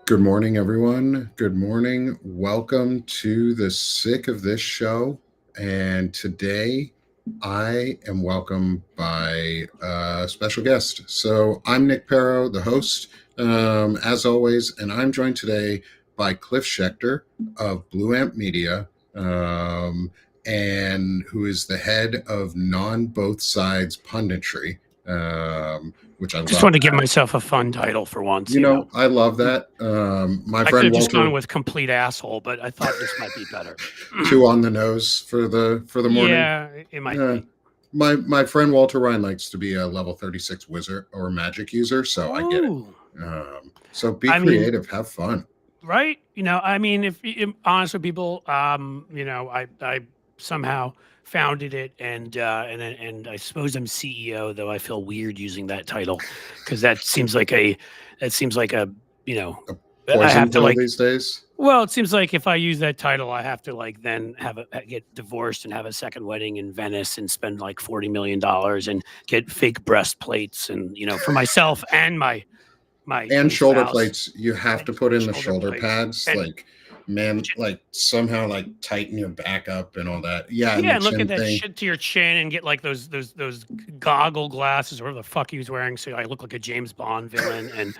Good morning, everyone. Good morning. Welcome to the Sick of This show. And today I am welcomed by a special guest. So I'm Nick Paro, the host, as always, and I'm joined today by Cliff Schecter of Blue Amp Media, and who is the head of Non Both Sides Punditry, which I Just love. wanted to give myself a fun title for once, I love that. My I could friend have just Walter, gone with complete asshole, but I thought this might be better. too on the nose for the morning. Yeah, it might Uh, be. my friend Walter Ryan likes to be a level 36 wizard or magic user, so I get it. Oh, So be I mean, creative, have fun. right? If honest with people, I somehow founded it, and I suppose I'm CEO, though I feel weird using that title because that seems like a you know A I poison have to pill like. these days. Well, it seems like if I use that title, I have to like then get divorced and have a second wedding in Venice and spend like $40 million and get fake breastplates and for myself and my And new shoulder spouse plates, you have and to put in the shoulder shoulder plates pads, and like man, like somehow like tighten your back up and all that. Yeah, and yeah, the and look at chin that thing. shit to your chin and get like those goggle glasses or whatever the fuck he was wearing, so I look like a James Bond villain,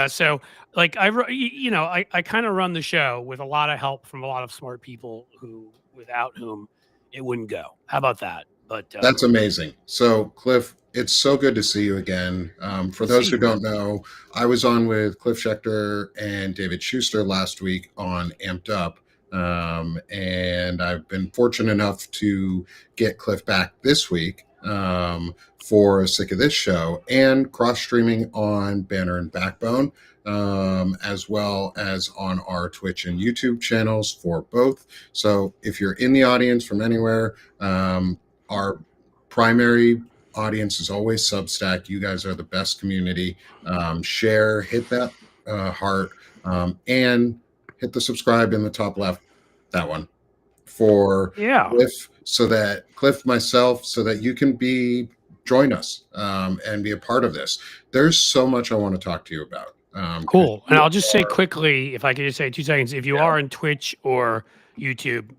so like I kind of run the show with a lot of help from a lot of smart people who without whom it wouldn't go. How about that? But That's amazing. So, Cliff, it's so good to see you again. For good to see those who you, man. don't know, I was on with Cliff Schecter and David Schuster last week on Amped Up. And I've been fortunate enough to get Cliff back this week for Sick of This show and cross streaming on Banner and Backbone, as well as on our Twitch and YouTube channels for both. So, if you're in the audience from anywhere, our primary audience is always Substack. You guys are the best community. Share, hit that heart, and hit the subscribe in the top left, that one, for Yeah, Cliff, myself, so that you can join us and be a part of this. There's so much I want to talk to you about. 'Cause cool. And you I'll just say are, quickly, if I could just say 2 seconds, if you yeah, are on Twitch or YouTube,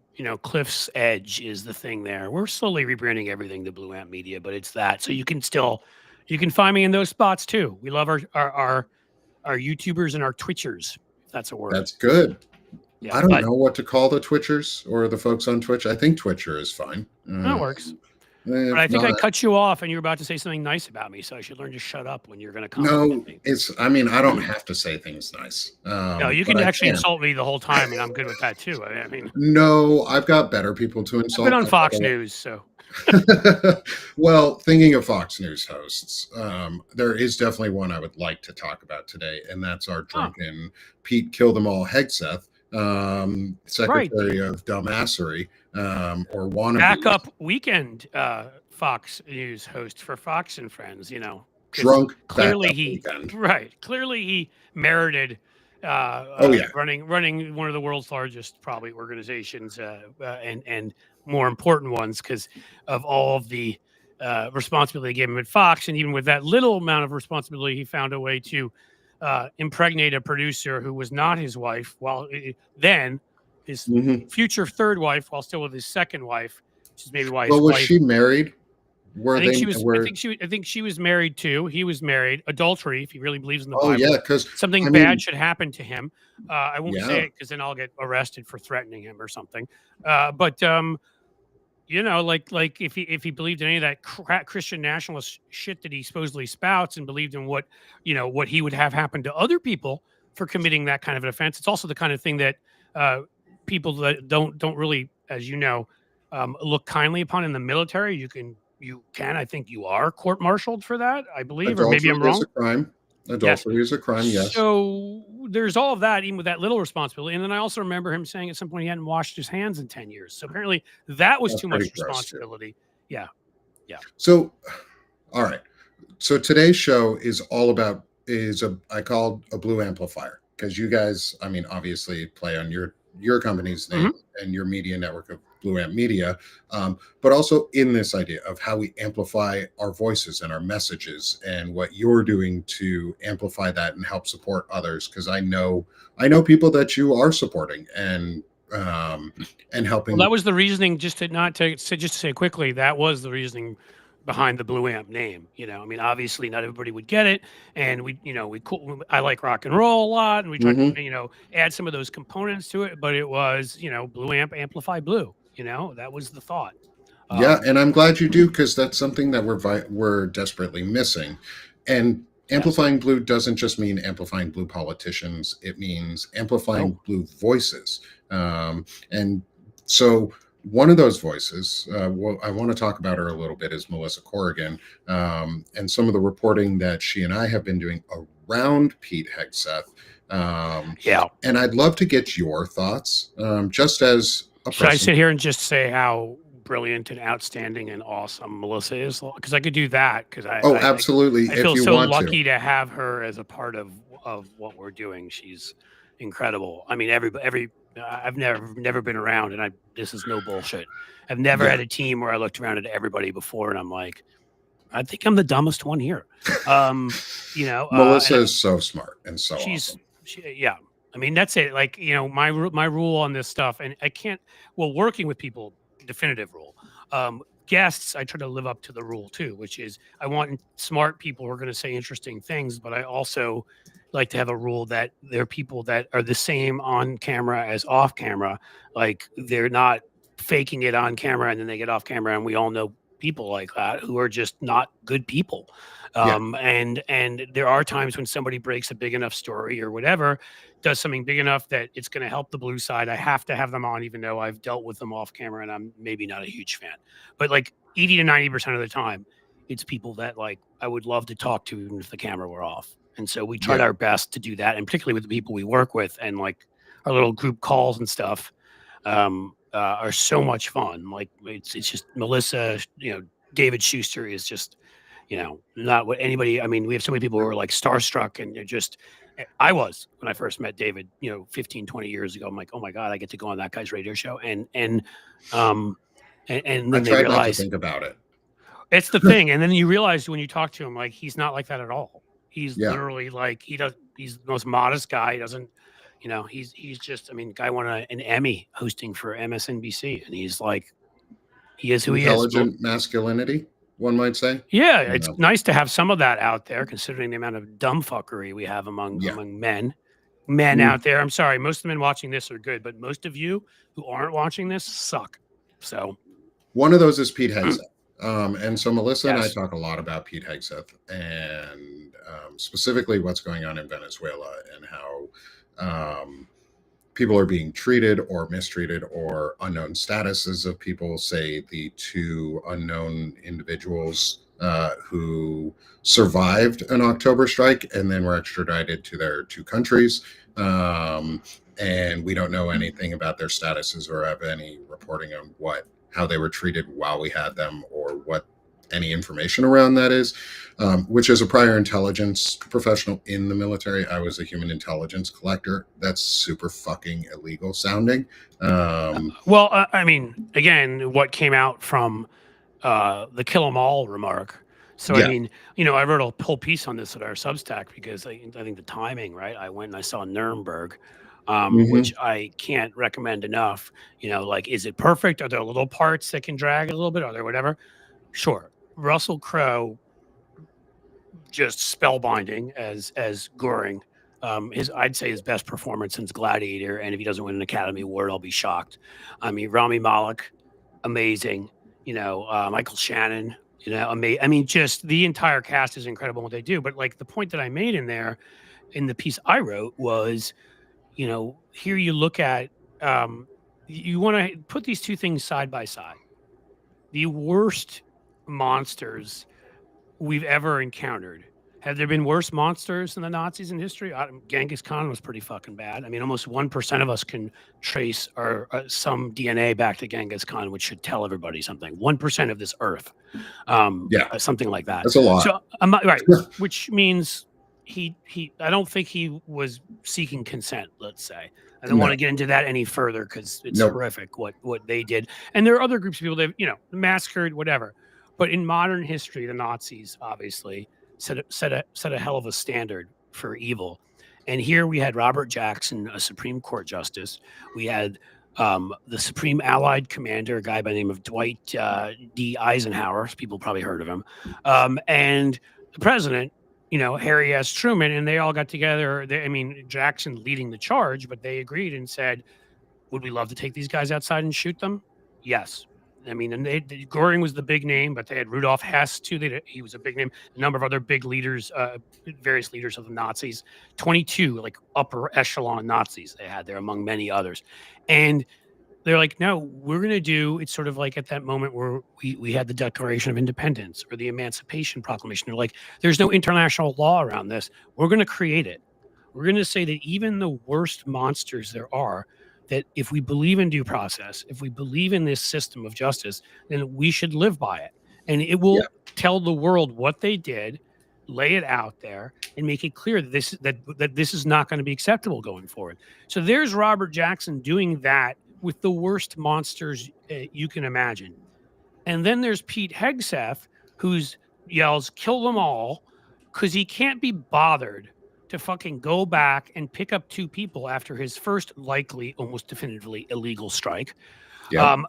Cliff's Edge is the thing there. We're slowly rebranding everything to Blue Amp Media, but it's that. So you can find me in those spots too. We love our YouTubers and our Twitchers, if that's a word. that's good. Yeah, I don't but know what to call the Twitchers or the folks on Twitch. I think Twitcher is fine. that works. But I If think I not, cut you off and you were about to say something nice about me, so I should learn to shut up when you're going to no, compliment me. I mean, I don't have to say things nice, No, you but can I actually can. insult me the whole time, and I'm good with that too. I mean, No, I've got better people to I've been insult. on Fox News, so Well, thinking of Fox News hosts, there is definitely one I would like to talk about today, and that's our huh, drunken Pete Kill Them All Hegseth, right. Secretary of Dumbassery, or wannabe Backup weekend Fox News host for Fox and Friends, because drunk clearly backup he weekend. clearly he merited Oh yeah, running one of the world's largest probably organizations and more important ones because of all of the responsibility they gave him at Fox, and even with that little amount of responsibility, he found a way to impregnate a producer who was not his wife. While then his hmm. future third wife, while still with his second wife, which is maybe why his Well, was wife. she married? Were I think they? she was. Were I think she was married too. He was married. Adultery, if he really believes in the Oh yeah, Bible, because something I bad mean, should happen to him. I won't say yeah, it because then I'll get arrested for threatening him or something. But like if he believed in any of that Christian nationalist shit that he supposedly spouts and believed in what he would have happen to other people for committing that kind of an offense, it's also the kind of thing that people that don't really, as look kindly upon in the military. You can I think you are court-martialed for that, I believe, or maybe adultery I'm is wrong. a crime. Yes. Adultery is a crime. Yes, So there's all of that, even with that little responsibility. And then I also remember him saying at some point he hadn't washed his hands in 10 years. So apparently that was that's too pretty much gross too. responsibility. Yeah. Yeah. So, all right. So today's show is all about I called a blue amplifier because you guys, I mean, obviously play on your your company's name and your media network of Blue Amp Media, but also in this idea of how we amplify our voices and our messages, and what you're doing to amplify that and help support others. Because I know people that you are supporting and helping. Well, that was the reasoning. Just to say quickly, that was the reasoning behind the Blue Amp name. I mean, obviously not everybody would get it, and I like rock and roll a lot, and we tried to add some of those components to it, but it was Blue Amp amplify blue. That was the thought. Yeah, and I'm glad you do, because that's something that we're desperately missing. And amplifying blue doesn't just mean amplifying blue politicians; it means amplifying blue voices. And so one of those voices, I want to talk about her a little bit, is Melissa Corrigan, and some of the reporting that she and I have been doing around Pete Hegseth. And I'd love to get your thoughts, just as a Should I sit here and just say how brilliant and outstanding and awesome Melissa is? Because I could do that. Because absolutely. I feel so lucky to have her as a part of what we're doing. She's incredible. I mean, I've never been around, and this is no bullshit. I've never had a team where I looked around at everybody before, and I'm like, I think I'm the dumbest one here. Melissa is so smart and so awesome. I mean, that's it. Like, my rule on this stuff, and I can't, working with people, definitive rule. Guests, I try to live up to the rule too, which is I want smart people who are going to say interesting things, but I also like to have a rule that they're people that are the same on camera as off camera. Like, they're not faking it on camera and then they get off camera, and we all know people like that who are just not good people. And there are times when somebody breaks a big enough story or whatever, does something big enough that it's going to help the blue side. I have to have them on, even though I've dealt with them off camera and I'm maybe not a huge fan. But like 80 to 90% of the time, it's people that like I would love to talk to even if the camera were off. And so we tried our best to do that, and particularly with the people we work with, and like our little group calls and stuff are so much fun. Like it's just Melissa, David Schecter is just, not what anybody. I mean, we have so many people who are like starstruck, and they're just. I was when I first met David, 15, 20 years ago. I'm like, oh my God, I get to go on that guy's radio show. And then they realize, not to think about it. It's the thing. And then you realize when you talk to him, like, he's not like that at all. He's literally like, he's the most modest guy. He doesn't, he's just, I mean, guy won an Emmy hosting for MSNBC, and he's like, he is who he is. Intelligent masculinity, one might say. Yeah, it's nice to have some of that out there, considering the amount of dumb fuckery we have among men out there. I'm sorry, most of the men watching this are good, but most of you who aren't watching this suck. So one of those is Pete Hegseth. And so Melissa and I talk a lot about Pete Hegseth, and specifically what's going on in Venezuela, and how people are being treated or mistreated, or unknown statuses of people. Say the two unknown individuals who survived an October strike and then were extradited to their two countries. And we don't know anything about their statuses or have any reporting on how they were treated while we had them, or what any information around that is, which as a prior intelligence professional in the military, I was a human intelligence collector. That's super fucking illegal sounding. I mean, again, what came out from the kill 'em all remark. So, I mean, I wrote a whole piece on this at our Substack, because I think the timing, right? I went and I saw Nuremberg, which I can't recommend enough. Like, is it perfect? Are there little parts that can drag a little bit? Are there whatever? Sure. Russell Crowe, just spellbinding as Goring. I'd say his best performance since Gladiator, and if he doesn't win an Academy Award, I'll be shocked. I mean, Rami Malek, amazing. Michael Shannon, amazing. I mean, just the entire cast is incredible in what they do. But like the point that I made in the piece I wrote was, here you look at, you want to put these two things side by side. The worst monsters we've ever encountered. Have there been worse monsters than the Nazis in history? Genghis Khan was pretty fucking bad. I mean, almost 1% of us can trace some DNA back to Genghis Khan, which should tell everybody something. 1% of this earth, something like that. That's a lot. So, right, which means I don't think he was seeking consent, let's say. I don't want No, to get into that any further because it's nope. horrific what they did. And there are other groups of people that, massacred, whatever. But in modern history, the Nazis obviously set a hell of a standard for evil. And here we had Robert Jackson, a Supreme Court justice. We had the Supreme Allied Commander, a guy by the name of Dwight D. Eisenhower. People probably heard of him. And the president, Harry S. Truman, and they all got together. Jackson leading the charge, but they agreed and said, would we love to take these guys outside and shoot them? Yes. And Goring was the big name, but they had Rudolf Hess too. He was a big name. A number of other big leaders, various leaders of the Nazis, 22 like upper echelon Nazis they had there among many others. And they're like, no, we're going to do, it's sort of like at that moment where we had the Declaration of Independence or the Emancipation Proclamation. They're like, there's no international law around this. We're going to create it. We're going to say that even the worst monsters there are, that if we believe in due process, if we believe in this system of justice, then we should live by it. And it will tell the world what they did, lay it out there, and make it clear that this is not going to be acceptable going forward. So there's Robert Jackson doing that with the worst monsters you can imagine. And then there's Pete Hegseth, who yells, kill them all, because he can't be bothered to fucking go back and pick up 2 people after his first likely, almost definitively illegal strike. Yeah.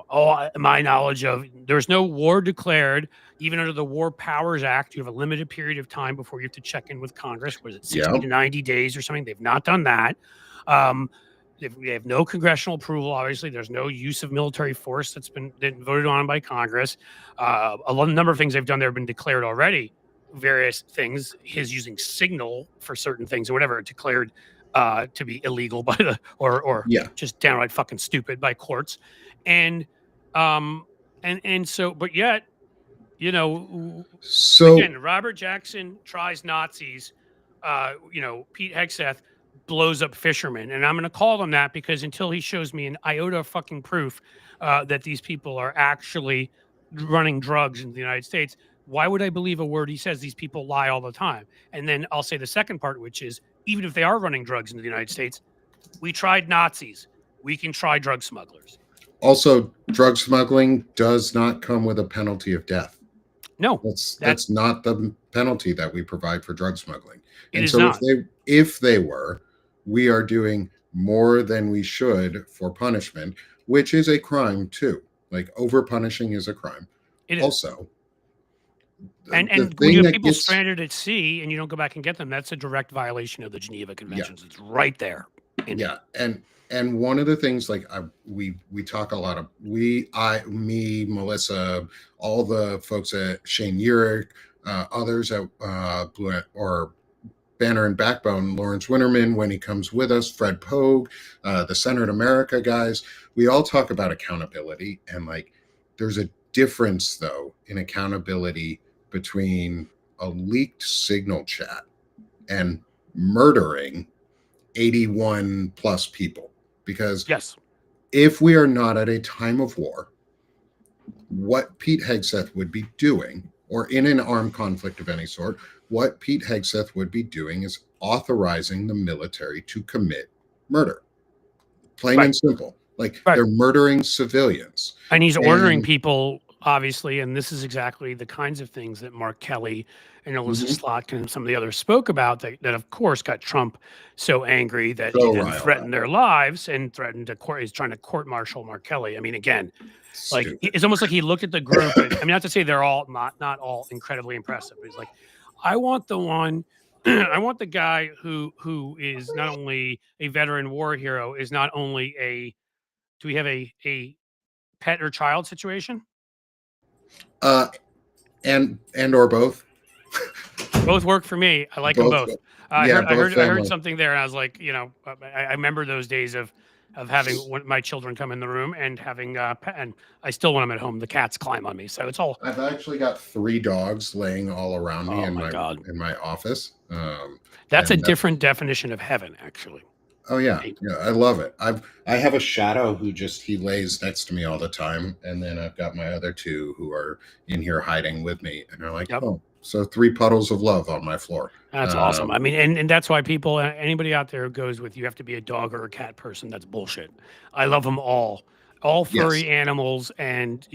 All my knowledge of, there's no war declared. Even under the War Powers Act, you have a limited period of time before you have to check in with Congress. Was it 60 to 90 days or something? They've not done that. We have no congressional approval. Obviously, there's no use of military force that's been voted on by Congress. A number of things they've done there have been declared already. Various things, his using signal for certain things or whatever, declared to be illegal by the or just downright fucking stupid by courts. And so, but yet, so again, Robert Jackson tries Nazis. Pete Hegseth blows up fishermen, and I'm going to call them that because until he shows me an iota of fucking proof that these people are actually running drugs in the United States, why would I believe a word he says? These people lie all the time. And then I'll say the second part, which is, even if they are running drugs in the United States, we tried Nazis. We can try drug smugglers. Also, drug smuggling does not come with a penalty of death. No, that's not the penalty that we provide for drug smuggling. And so if they were, we are doing more than we should for punishment, which is a crime too. Like, over punishing is a crime. It is. Also, and when you have people stranded at sea and you don't go back and get them, that's a direct violation of the Geneva Conventions. It's right there. And one of the things, like, we talk a lot of, me, Melissa, all the folks at Shane Urich, others at Banner and Backbone, Lawrence Winterman, when he comes with us, Fred Pogue, the Center in America guys, we all talk about accountability. And, like, there's a difference, though, in accountability between a leaked signal chat and murdering 81 plus people. Because if we are not at a time of war, what Pete Hegseth would be doing, or in an armed conflict of any sort, what Pete Hegseth would be doing is authorizing the military to commit murder. Plain and simple. Like, they're murdering civilians. And he's ordering people, obviously, and this is exactly the kinds of things that Mark Kelly and Elizabeth Slotkin and some of the others spoke about that of course got Trump so angry that he then threatened their lives and threatened he's trying to court-martial Mark Kelly. I mean, again, like, it's almost like he looked at the group and, not to say they're all not all incredibly impressive, but he's like, I want the one, I want the guy who is not only a veteran war hero, is not only do we have a pet or child situation? And or both. Both work for me. I like them both. I heard something there, and I was like, I remember those days of having my children come in the room and having pet, and I still, when I'm at home, the cats climb on me. So it's all. I've actually got 3 dogs laying all around me in my office. That's a different definition of heaven, actually. Oh yeah, I love it. I have a shadow who he lays next to me all the time, and then I've got my other 2 who are in here hiding with me, and they're like, oh, So 3 puddles of love on my floor. That's awesome. I mean, and that's why people, anybody out there who goes with you have to be a dog or a cat person. That's bullshit. I love them all Yes. furry animals. And,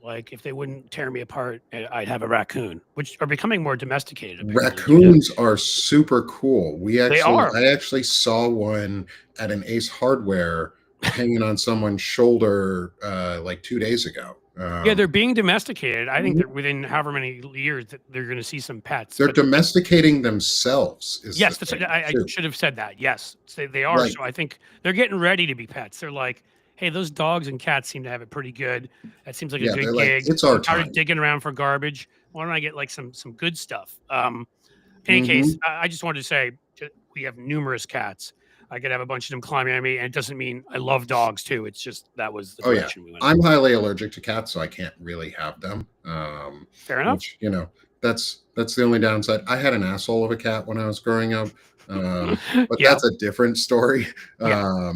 like if they wouldn't tear me apart, I'd have a raccoon, which are becoming more domesticated, apparently. Raccoons are super cool. They are. I actually saw one at an Ace Hardware hanging on someone's shoulder like 2 days ago. Yeah, they're being domesticated. I think that within however many years that they're going to see some pets. They're domesticating themselves. Yes, I should have said that. Yes, they are. Right. So I think they're getting ready to be pets. They're like, hey, those dogs and cats seem to have it pretty good. That seems like a good gig. It's our I'm tired time. of digging around for garbage. Why don't I get like some good stuff? In any case, I just wanted to say we have numerous cats. I could have a bunch of them climbing on me, and it doesn't mean I love dogs too. It's just that was the direction we went. I'm highly allergic to cats, so I can't really have them. Fair enough. Which, that's the only downside. I had an asshole of a cat when I was growing up, but that's a different story. Yeah.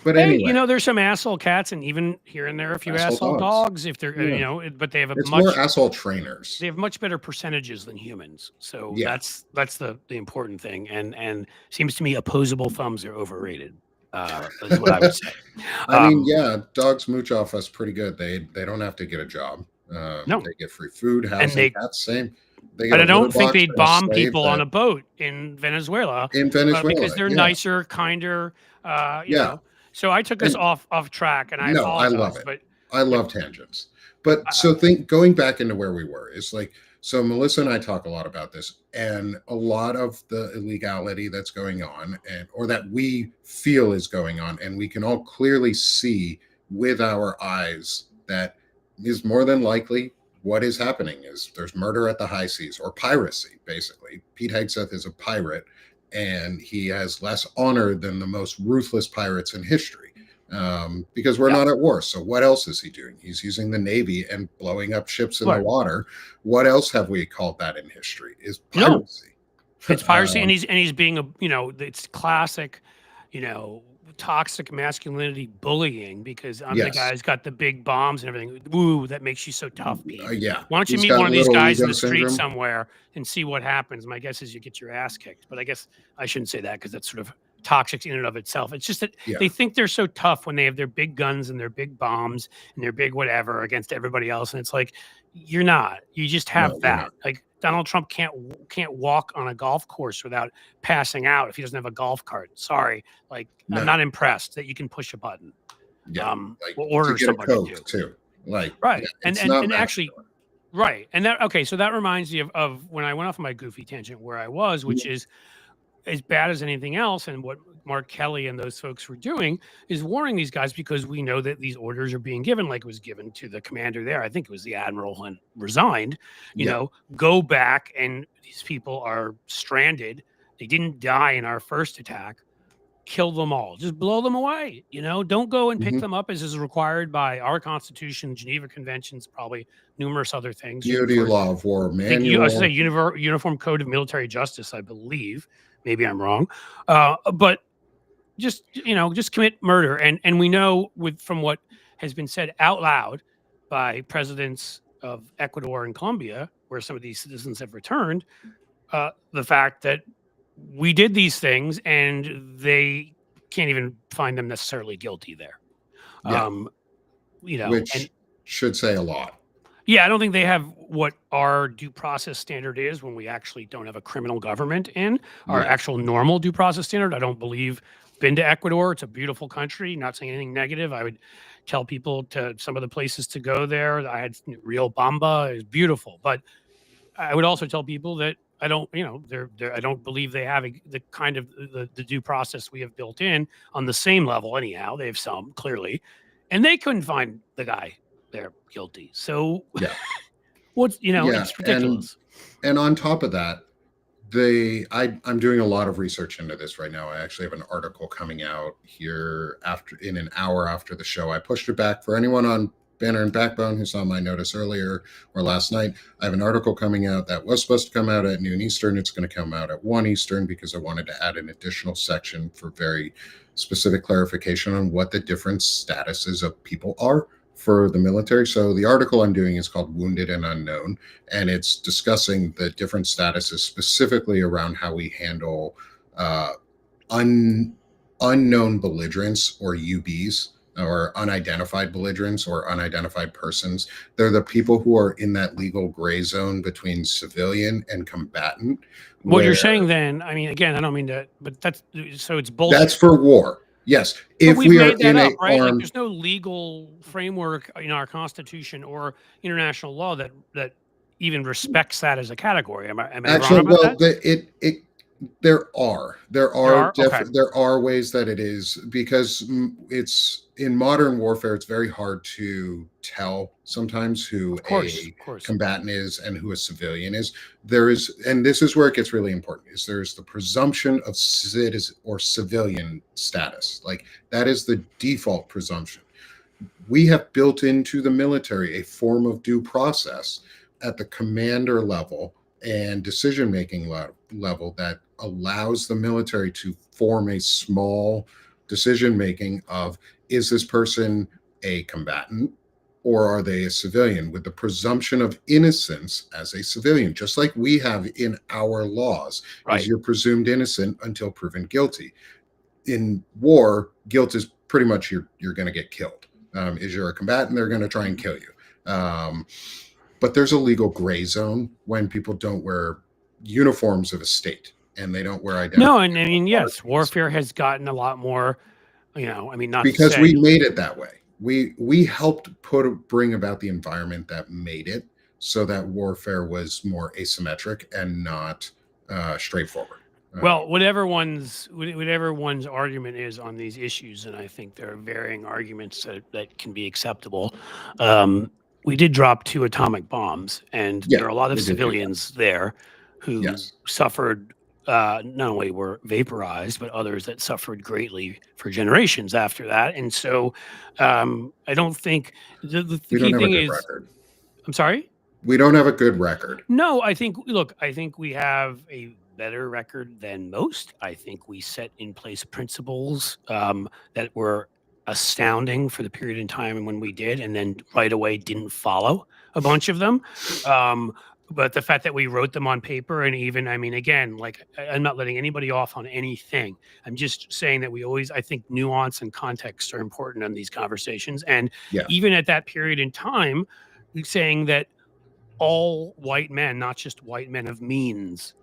But anyway, there's some asshole cats, and even here and there a few asshole dogs if they're but they have more asshole trainers. They have much better percentages than humans, so that's the important thing. And seems to me opposable thumbs are overrated. Is what I would say. I mean, dogs mooch off us pretty good. They don't have to get a job. No, they get free food, housing. Cats same. But I don't think they'd bomb people on a boat in Venezuela. Because they're nicer, kinder. So I took us off track, and I apologize. I love it. But I love tangents. But going back into where we were is like, so Melissa and I talk a lot about this, and a lot of the illegality that's going on, or that we feel is going on, and we can all clearly see with our eyes that is more than likely what is happening is there's murder at the high seas, or piracy, basically. Pete Hegseth is a pirate, and he has less honor than the most ruthless pirates in history, because we're not at war. So what else is he doing? He's using the Navy and blowing up ships in the water. What else have we called that in history? Is piracy. No. It's piracy, and he's being it's classic, toxic masculinity bullying, because I'm the guy who's got the big bombs and everything. Woo, that makes you so tough, Pete. Why don't you meet one of these guys in the street somewhere and see what happens? My guess is you get your ass kicked. But I guess I shouldn't say that, because that's sort of toxic in and of itself. It's just that they think they're so tough when they have their big guns and their big bombs and their big whatever against everybody else. And it's like, you're not. You just have that. Like, Donald Trump can't walk on a golf course without passing out if he doesn't have a golf cart. Sorry, I'm not impressed that you can push a button. Yeah, we'll order somebody to do too. Right, and actually, right, and that So that reminds me of when I went off on my goofy tangent where I was, which is as bad as anything else. And what Mark Kelly and those folks were doing is warning these guys, because we know that these orders are being given, like it was given to the commander there. I think it was the admiral, and resigned, go back, and these people are stranded. They didn't die in our first attack. Kill them all. Just blow them away. Don't go and pick them up, as is required by our Constitution, Geneva Conventions, probably numerous other things. Duty law of war manual. I say Uniform Code of Military Justice, I believe. Maybe I'm wrong. But just commit murder. And we know from what has been said out loud by presidents of Ecuador and Colombia, where some of these citizens have returned, the fact that we did these things and they can't even find them necessarily guilty there. Which should say a lot. Yeah, I don't think they have what our due process standard is when we actually don't have a criminal government in our actual normal due process standard. I don't believe. Been to Ecuador. It's a beautiful country. Not saying anything negative. I would tell people to some of the places to go there. I had Rio Bamba. It's beautiful. But I would also tell people that I don't, I don't believe they have the kind of the due process we have built in on the same level. Anyhow, they have some, clearly, and they couldn't find the guy. They're guilty. So it's ridiculous. And on top of that, I'm doing a lot of research into this right now. I actually have an article coming out here in an hour after the show. I pushed it back for anyone on Banner and Backbone who saw my notice earlier or last night. I have an article coming out that was supposed to come out at noon Eastern. It's going to come out at 1 Eastern, because I wanted to add an additional section for very specific clarification on what the different statuses of people are for the military. So the article I'm doing is called Wounded and Unknown, and it's discussing the different statuses specifically around how we handle uh, un, unknown belligerents, or UBs, or unidentified belligerents or unidentified persons. They're the people who are in that legal gray zone between civilian and combatant. What you're Where saying then, I mean, again, I don't mean to, but that's so it's that's bullshit. for war. Yes. But If we've we are made that in a up, right? Like, armed, there's no legal framework in our Constitution or international law that even respects that as a category. Am I wrong actually, about well, that? There are? Okay. there are ways that it is, because it's in modern warfare. It's very hard to tell sometimes who Of course. a Of course. combatant is and who a civilian is. There is, and this is where it gets really important, is there's the presumption of citizen or civilian status. Like, that is the default presumption. We have built into the military a form of due process at the commander level and decision making level that allows the military to form a small decision making of, is this person a combatant or are they a civilian, with the presumption of innocence as a civilian, just like we have in our laws. Is Right. you're presumed innocent until proven guilty. In war, guilt is pretty much you're going to get killed. Is you're a combatant, they're going to try and kill you. But there's a legal gray zone when people don't wear uniforms of a state and they don't wear identity. No, and I mean, yes, warfare has gotten a lot more, I mean, not to Because say, we made it that way. We helped bring about the environment that made it so that warfare was more asymmetric and not straightforward. well, whatever one's argument is on these issues, and I think there are varying arguments that can be acceptable. We did drop 2 atomic bombs, and Yeah, there are a lot of we did do that. civilians there who Yes. suffered. Not only were vaporized, but others that suffered greatly for generations after that. And so, I don't think the We don't key have a thing good is. record. I'm sorry. We don't have a good record. No, I think, look, I think we have a better record than most. I think we set in place principles that were astounding for the period in time and when we did, and then right away didn't follow a bunch of them. But the fact that we wrote them on paper, and even, I mean, again, like, I'm not letting anybody off on anything. I'm just saying that we always, I think, nuance and context are important in these conversations. And Yeah. even at that period in time, saying that all white men, not just white men of means,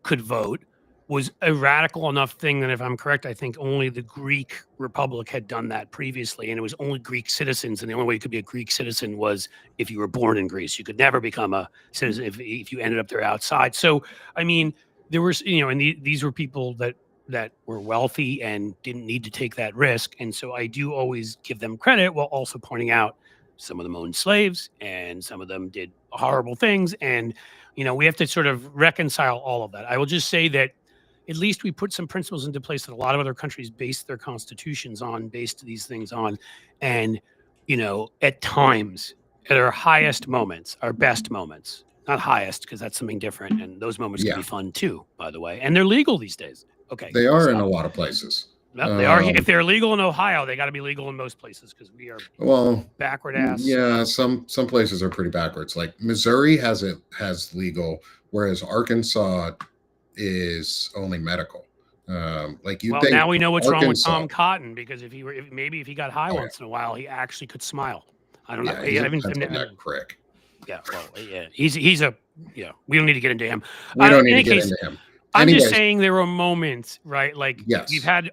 could vote, was a radical enough thing that, if I'm correct, I think only the Greek Republic had done that previously, and it was only Greek citizens. And the only way you could be a Greek citizen was if you were born in Greece. You could never become a citizen if you ended up there outside. So, I mean, there was, and these were people that were wealthy and didn't need to take that risk. And so I do always give them credit, while also pointing out some of them owned slaves and some of them did horrible things. And, we have to sort of reconcile all of that. I will just say that at least we put some principles into place that a lot of other countries base their constitutions on, based these things on. And, at times, at our highest moments, our best moments, not highest, because that's something different. And those moments can be fun too, by the way. And they're legal these days. Okay. They are in a lot of places. No, they are. If they're legal in Ohio, they got to be legal in most places, because we are backward ass. Yeah, some places are pretty backwards. Like Missouri has legal, whereas Arkansas is only medical. Like you. Well, think now we know what's wrong with Arkansas- Tom Cotton, because if he got high once in a while, he actually could smile. I don't know. Yeah, he's a that prick. Yeah, well, yeah, he's a we don't need to get into him. We don't need to get into him. I'm just saying there were moments, right? Like, yes.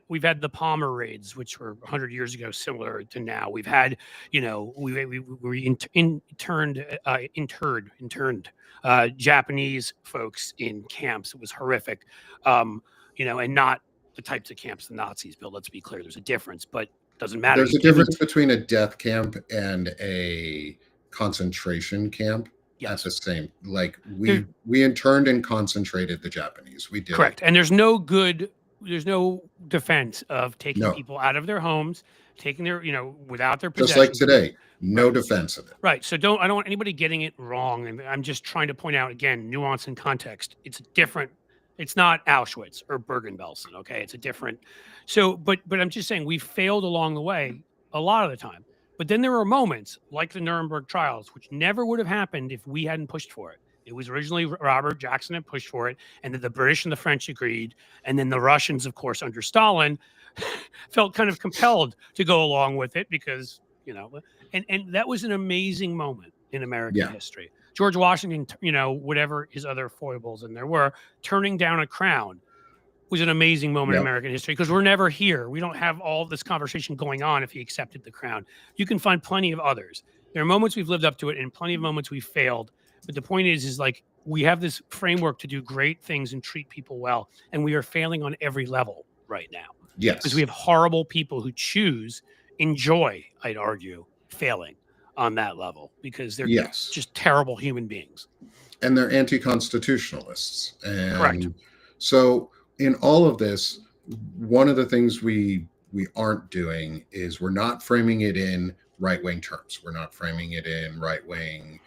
we've had the Palmer raids, which were 100 years ago, similar to now. We've had, we interned Japanese folks in camps. It was horrific, and not the types of camps the Nazis built. Let's be clear, there's a difference, but it doesn't matter. There's a difference between a death camp and a concentration camp. Yes. At the same, like we interned and concentrated the Japanese. We did. Correct. And there's no defense of taking people out of their homes, taking their, without their possessions. Just like today, no defense of it. Right. So I don't want anybody getting it wrong. And I'm just trying to point out, again, nuance and context. It's different. It's not Auschwitz or Bergen-Belsen. Okay. It's a different. So, but I'm just saying we failed along the way a lot of the time. But then there were moments like the Nuremberg trials, which never would have happened if we hadn't pushed for it. It was originally Robert Jackson had pushed for it, and then the British and the French agreed, and then the Russians, of course, under Stalin, felt kind of compelled to go along with it because, you know, and that was an amazing moment in American history. George Washington, you know, whatever his other foibles and there were, turning down a crown was an amazing moment in American history because we're never here. We don't have all this conversation going on if he accepted the crown. You can find plenty of others. There are moments we've lived up to it and plenty of moments we've failed. But the point is like we have this framework to do great things and treat people well. And we are failing on every level right now. Yes. Because we have horrible people who enjoy, I'd argue, failing on that level because they're just terrible human beings. And they're anti-constitutionalists. And correct. So in all of this, one of the things we aren't doing is we're not framing it in right-wing terms. We're not framing it in right-wing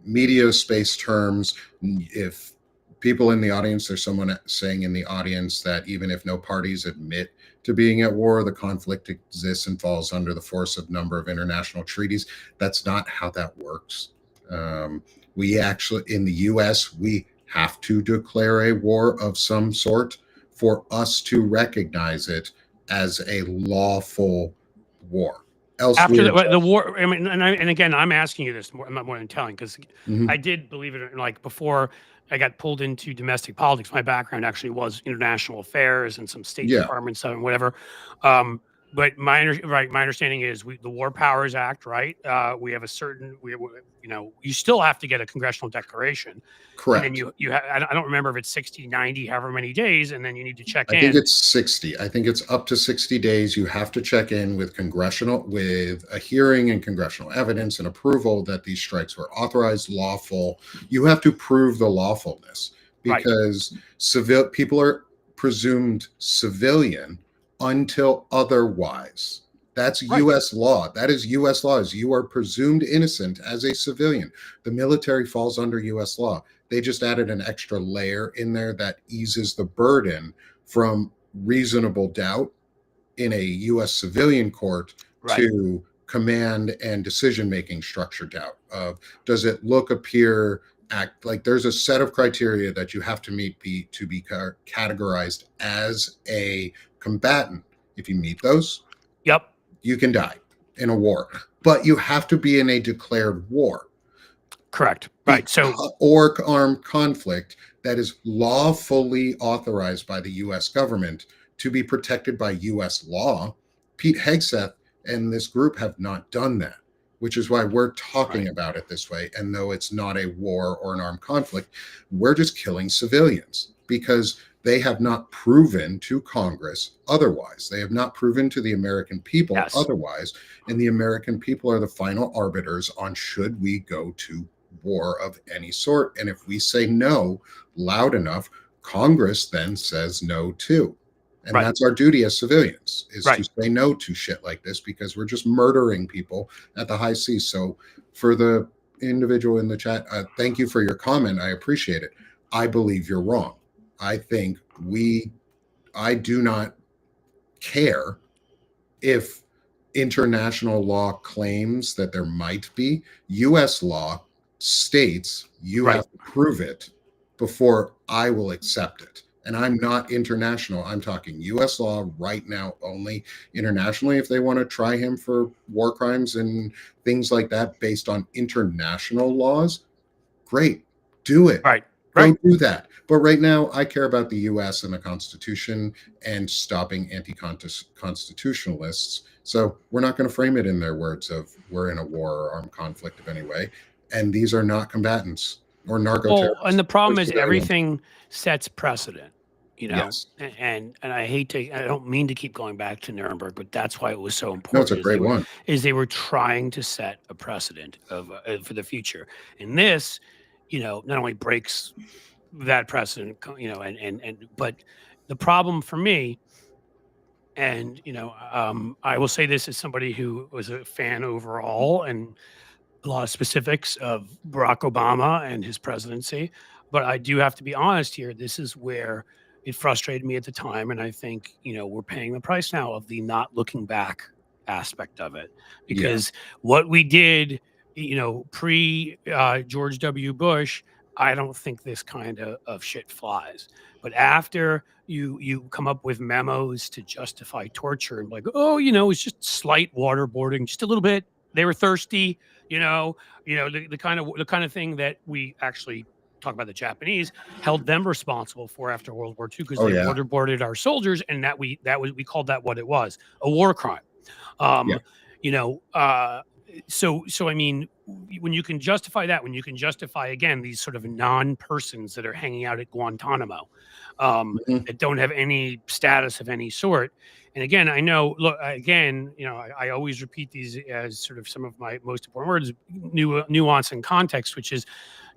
media space terms. If people in the audience, there's someone saying in the audience that even if no parties admit to being at war, the conflict exists and falls under the force of number of international treaties. That's not how that works. We actually, in the U.S., we have to declare a war of some sort for us to recognize it as a lawful war. After the war, I mean, and again, I'm asking you this. I'm not more than telling because I did believe it. Like before I got pulled into domestic politics, my background actually was international affairs and some State Department stuff and whatever. But my understanding is the War Powers Act, right? We have a certain, you still have to get a congressional declaration. Correct. And then I don't remember if it's 60, 90, however many days, and then you need to check in. I think it's 60. I think it's up to 60 days. You have to check in with a hearing and congressional evidence and approval that these strikes were authorized, lawful. You have to prove the lawfulness because people are presumed civilian until otherwise. That's U.S. law. That is U.S. law. You are presumed innocent as a civilian. The military falls under U.S. law. They just added an extra layer in there that eases the burden from reasonable doubt in a U.S. civilian court to command and decision-making structure doubt of does it look, appear, act. Like there's a set of criteria that you have to meet to be categorized as a combatant. If you meet those, you can die in a war, but you have to be in a declared war. Correct. Right. So, or armed conflict that is lawfully authorized by the U.S. government to be protected by U.S. law. Pete Hegseth and this group have not done that, which is why we're talking about it this way. And though it's not a war or an armed conflict, we're just killing civilians because they have not proven to Congress otherwise. They have not proven to the American people otherwise. And the American people are the final arbiters on should we go to war of any sort. And if we say no loud enough, Congress then says no too. And that's our duty as civilians is to say no to shit like this because we're just murdering people at the high seas. So for the individual in the chat, thank you for your comment. I appreciate it. I believe you're wrong. I think I do not care if international law claims that there might be. U.S. law states you have to prove it before I will accept it. And I'm not international. I'm talking U.S. law right now only. Internationally, if they want to try him for war crimes and things like that based on international laws, great. Do it. Go do that. But right now, I care about the U.S. and the Constitution and stopping anti-constitutionalists. So we're not going to frame it in their words of we're in a war or armed conflict of any way. And these are not combatants or narco-terrorists. And the problem is everything sets precedent, and I don't mean to keep going back to Nuremberg, but that's why it was so important. No, it's a great one. Is they were trying to set a precedent for the future. And this, not only breaks that precedent, but the problem for me, and I will say this as somebody who was a fan overall and a lot of specifics of Barack Obama and his presidency, but I do have to be honest here. This is where it frustrated me at the time, and I think we're paying the price now of the not looking back aspect of it, because what we did, pre George W. Bush, I don't think this kind of shit flies. But after you come up with memos to justify torture and like, oh, it's just slight waterboarding, just a little bit. They were thirsty, the kind of thing that we actually talk about the Japanese held them responsible for after World War II, because Oh they yeah. waterboarded our soldiers, and we called that what it was, a war crime. Um, Yeah. you know, so I mean, when you can justify that, when you can justify again these sort of non-persons that are hanging out at Guantanamo, Mhm. that don't have any status of any sort. And again, I know, look, again, I always repeat these as sort of some of my most important words, nuance and context, which is,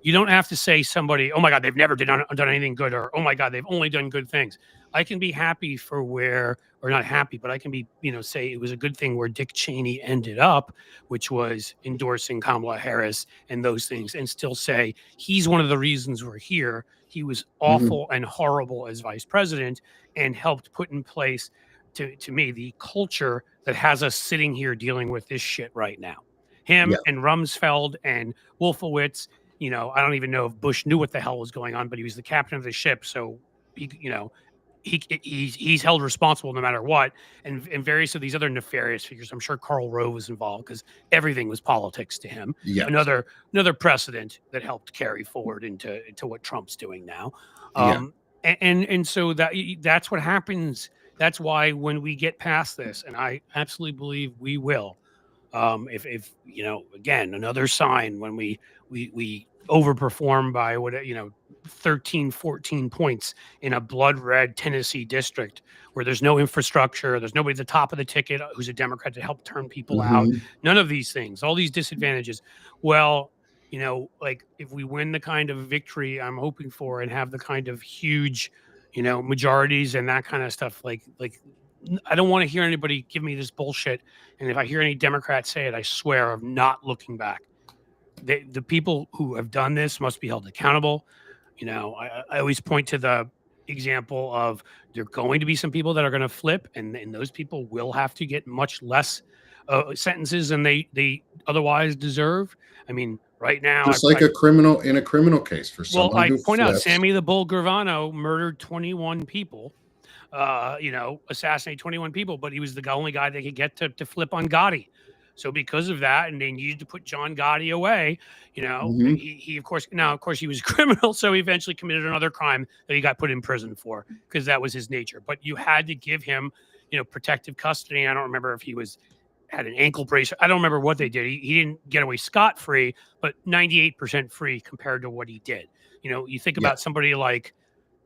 you don't have to say somebody, oh my God, they've never done anything good, or oh my God, they've only done good things. I can be happy for where, or not happy, but I can be, say it was a good thing where Dick Cheney ended up, which was endorsing Kamala Harris and those things, and still say he's one of the reasons we're here. He was Mhm. awful and horrible as vice president, and helped put in place, to me, the culture that has us sitting here dealing with this shit right now. Him Yeah. and Rumsfeld and Wolfowitz. I don't even know if Bush knew what the hell was going on, but he was the captain of the ship, so he's held responsible no matter what. And various of these other nefarious figures. I'm sure Karl Rove was involved, because everything was politics to him. Yes. Another precedent that helped carry forward into what Trump's doing now. Yeah. And so that's what happens. That's why when we get past this, and I absolutely believe we will, if again, another sign when we overperform by 13 14 points in a blood red Tennessee district, where there's no infrastructure, there's nobody at the top of the ticket who's a Democrat to help turn people out, Mhm. none of these things, all these disadvantages. Well, like, if we win the kind of victory I'm hoping for, and have the kind of huge majorities and that kind of stuff, like I don't want to hear anybody give me this bullshit. And if I hear any Democrats say it, I swear of not looking back. The people who have done this must be held accountable. I always point to the example of, there are going to be some people that are going to flip, and those people will have to get much less sentences than they otherwise deserve. I mean, right now, Just like a criminal in a criminal case, for well, someone I who point out flips. Sammy the Bull Gravano murdered 21 people, assassinate 21 people, but he was the only guy they could get to flip on Gotti. So because of that, and they needed to put John Gotti away, Mhm. he of course, now of course he was a criminal, so he eventually committed another crime that he got put in prison for, because that was his nature. But you had to give him, protective custody. I don't remember if he had an ankle brace. I don't remember what they did. He didn't get away scot free, but 98% free compared to what he did. You think Yeah. about somebody like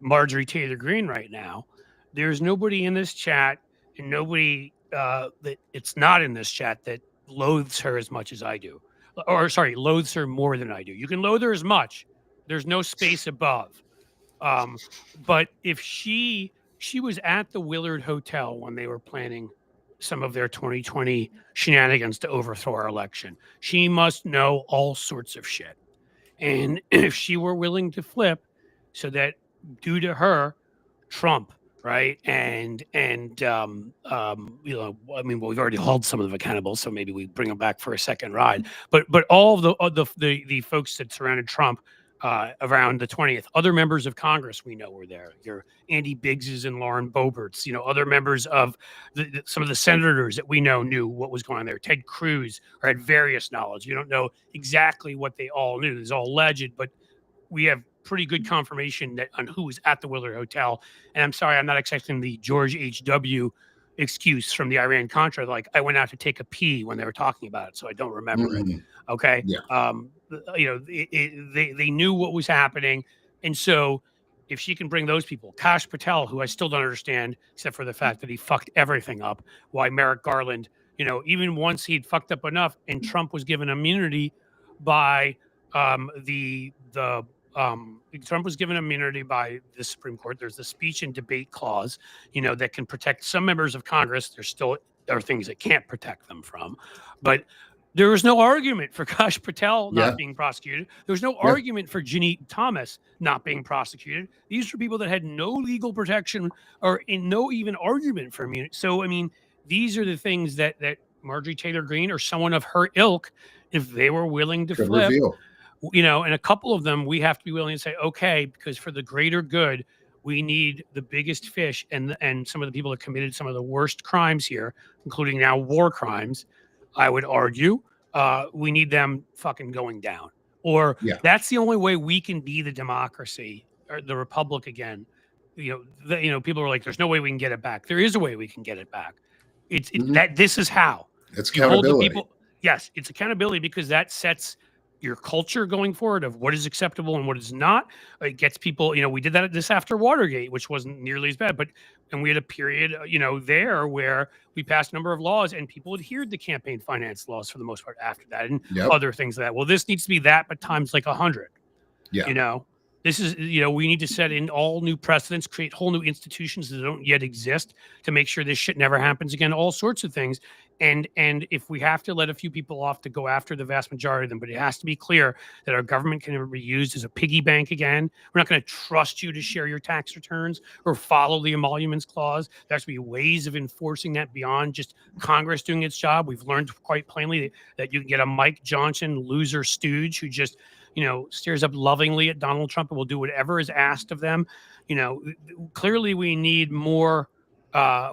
Marjorie Taylor Greene right now. There's nobody in this chat, and nobody that it's not in this chat, that loathes her as much as I do. Or sorry, loathes her more than I do. You can loathe her as much. There's no space above. But if she was at the Willard Hotel when they were planning some of their 2020 shenanigans to overthrow our election, she must know all sorts of shit. And if she were willing to flip, so that, due to her, Trump, right? I mean, well, we've already held some of them accountable, so maybe we bring them back for a second ride. But all of the folks that surrounded Trump around the 20th, other members of Congress we know were there. Your Andy Biggses and Lauren Boeberts, other members of some of the senators that we know knew what was going on there. Ted Cruz, or had various knowledge. You don't know exactly what they all knew. It's all alleged, but we have pretty good confirmation that on who was at the Willard Hotel. And I'm sorry, I'm not accepting the George H.W. excuse from the Iran Contra. Like, I went out to take a pee when they were talking about it, so I don't remember it. Mhm. Okay. Yeah. They knew what was happening. And so if she can bring those people, Kash Patel, who I still don't understand, except for the fact that he fucked everything up, why Merrick Garland, even once he'd fucked up enough and Trump was given immunity by Trump was given immunity by the Supreme Court. There's the speech and debate clause, that can protect some members of Congress. There still are things that can't protect them from, but there was no argument for Kash Patel Yeah. not being prosecuted. There was no Yeah. argument for Ginny Thomas not being prosecuted. These were people that had no legal protection, or in no even argument for immunity. So, I mean, these are the things that Marjorie Taylor Greene or someone of her ilk, if they were willing to Could flip, reveal. and a couple of them, we have to be willing to say, okay, because for the greater good, we need the biggest fish and some of the people that committed some of the worst crimes here, including now war crimes. I would argue we need them fucking going down, or Yeah. that's the only way we can be the democracy or the republic again. People are like, "There's no way we can get it back." There is a way we can get it back. It's that this is how It's you hold the accountability. people. Yes, it's accountability because that sets your culture going forward of what is acceptable and what is not. It gets people, we did this after Watergate, which wasn't nearly as bad, and we had a period, there where we passed a number of laws and people adhered to campaign finance laws for the most part after that and other things like that. Well, this needs to be that, but times like 100. Yeah. This is, we need to set in all new precedents, create whole new institutions that don't yet exist to make sure this shit never happens again, all sorts of things. And if we have to let a few people off to go after the vast majority of them, but it has to be clear that our government can never be used as a piggy bank again. We're not going to trust you to share your tax returns or follow the emoluments clause. There has to be ways of enforcing that beyond just Congress doing its job. We've learned quite plainly that you can get a Mike Johnson loser stooge who just stares up lovingly at Donald Trump and will do whatever is asked of them. Clearly we need more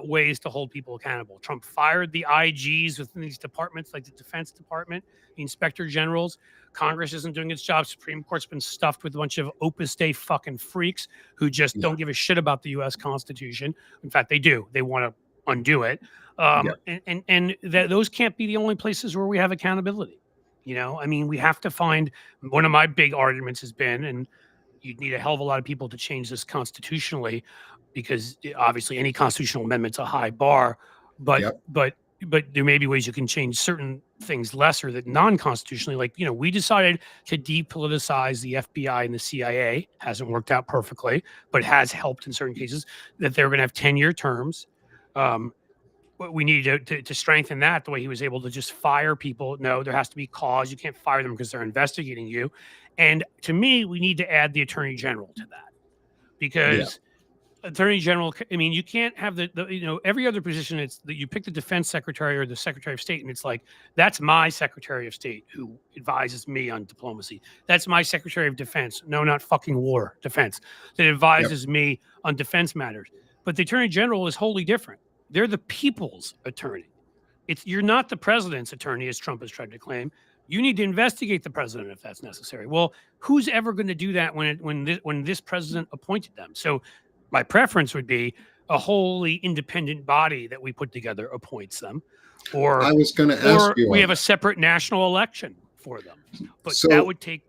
ways to hold people accountable. Trump fired the IGs within these departments, like the Defense Department, the Inspector Generals. Congress isn't doing its job. Supreme Court's been stuffed with a bunch of Opus Dei fucking freaks who just don't give a shit about the U.S. Constitution. In fact, they do. They want to undo it. And those can't be the only places where we have accountability. We have to find. One of my big arguments has been, and you'd need a hell of a lot of people to change this constitutionally, because obviously any constitutional amendment's a high bar, but there may be ways you can change certain things lesser that non-constitutionally, like, we decided to depoliticize the FBI and the CIA. Hasn't worked out perfectly, but has helped in certain cases, that they're going to have 10-year terms. We need to strengthen that the way he was able to just fire people. No, there has to be cause. You can't fire them because they're investigating you. And to me, we need to add the attorney general to that, because attorney general, you can't have the every other position. It's that you pick the defense secretary or the secretary of state, and it's like, that's my secretary of state who advises me on diplomacy. That's my secretary of defense. No, not fucking war, defense. That advises me on defense matters. But the attorney general is wholly different. They're the people's attorney. You're not the president's attorney, as Trump has tried to claim. You need to investigate the president if that's necessary. Well, who's ever going to do that when this president appointed them? So my preference would be a wholly independent body that we put together appoints them. Or I was going to ask you. We have a separate national election for them. But that would take,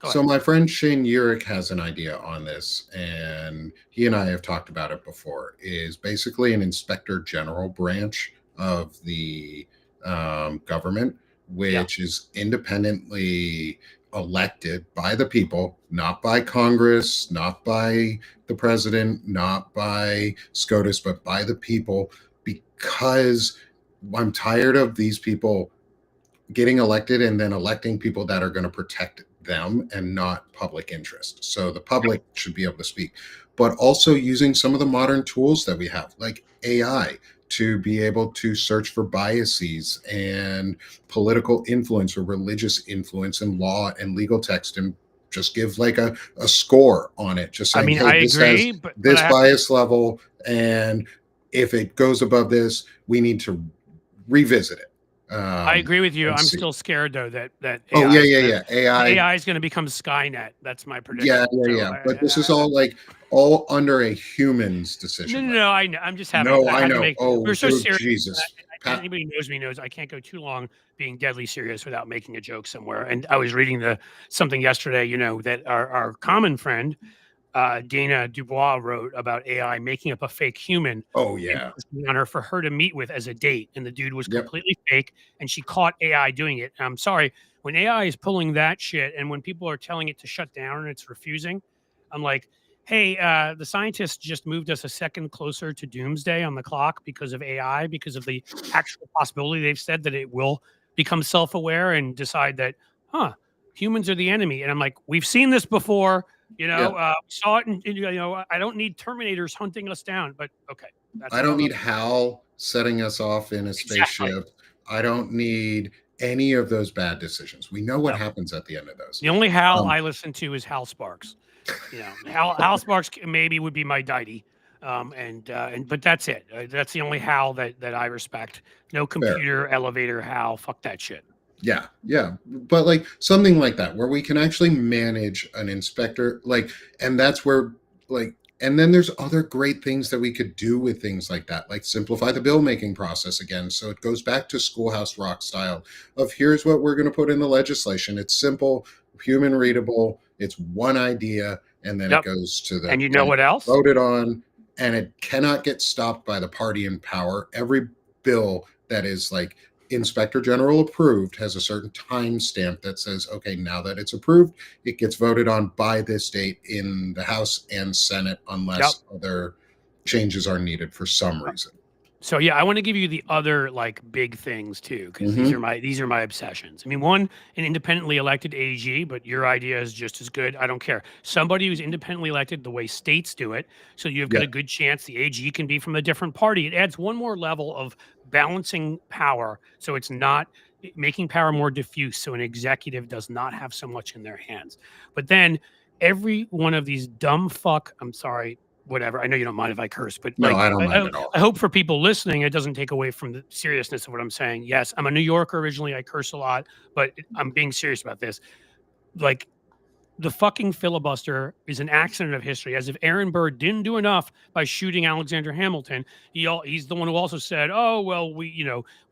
So my friend Shane Urich has an idea on this, and he and I have talked about it before, is basically an inspector general branch of the government, which is independently elected by the people, not by Congress, not by the president, not by SCOTUS, but by the people, because I'm tired of these people getting elected and then electing people that are going to protect them and not public interest. So the public should be able to speak, but also using some of the modern tools that we have, like AI, to be able to search for biases and political influence or religious influence in law and legal text, and just give like a score on it. Just saying, hey, this agree, has this bias level, and if it goes above this, we need to revisit it. I agree with you. I'm still scared though that AI is going to become Skynet. That's my prediction. But this is all under a human's decision. No, I know. I'm just having. No, I know. We're so serious. Jesus. Anybody knows me knows I can't go too long being deadly serious without making a joke somewhere. And I was reading something yesterday, that our common friend Dana Dubois wrote about AI making up a fake human. Oh yeah, on her for her to meet with as a date, and the dude was completely fake, and she caught AI doing it. And I'm sorry, when AI is pulling that shit, and when people are telling it to shut down and it's refusing, I'm like, hey, the scientists just moved us a second closer to doomsday on the clock because of AI, because of the actual possibility they've said that it will become self-aware and decide that, humans are the enemy. And I'm like, we've seen this before. You Yeah. know, saw it, and you know, I don't need Terminators hunting us down, but okay, that's I a don't whole need nother. Hal setting us off in a Exactly. spaceship. I don't need any of those bad decisions. We know what No, happens at the end of those. the only Hal Um, I listen to is Hal Sparks. You know, Hal Sparks maybe would be my deity, and but that's it. That's the only Hal that I respect. No fair. computer elevator Hal. Fuck that shit. Yeah, yeah. But like something like that where we can actually manage an inspector, like, and that's where, like, and then there's other great things that we could do with things like that, like simplify the bill making process again. So it goes back to Schoolhouse Rock style of here's what we're going to put in the legislation. It's simple, human readable, it's one idea, and then it Yep. goes to And you know get it what else? voted on, and it cannot get stopped by the party in power. Every bill that is like inspector general approved has a certain time stamp that says, okay, now that it's approved, it gets voted on by this date in the House and Senate, Yep. unless other changes are needed for some reason. So yeah, I want to give you the other like big things too, because Mm-hmm. these are my obsessions. I mean, one, an independently elected AG, but your idea is just as good. I don't care. Somebody who's independently elected the way states do it, so you've got Yeah. a good chance the AG can be from a different party. It adds one more level of balancing power, so it's not making power more diffuse, so an executive does not have so much in their hands. But then every one of these dumb fuck, I'm sorry, whatever. I know you don't mind if I curse, but No, like I don't mind at all. I hope for people listening, it doesn't take away from the seriousness of what I'm saying. Yes, I'm a New Yorker originally. I curse a lot, but I'm being serious about this. Like the fucking filibuster is an accident of history. As if Aaron Burr didn't do enough by shooting Alexander Hamilton. He's the one who also said, "Oh well, we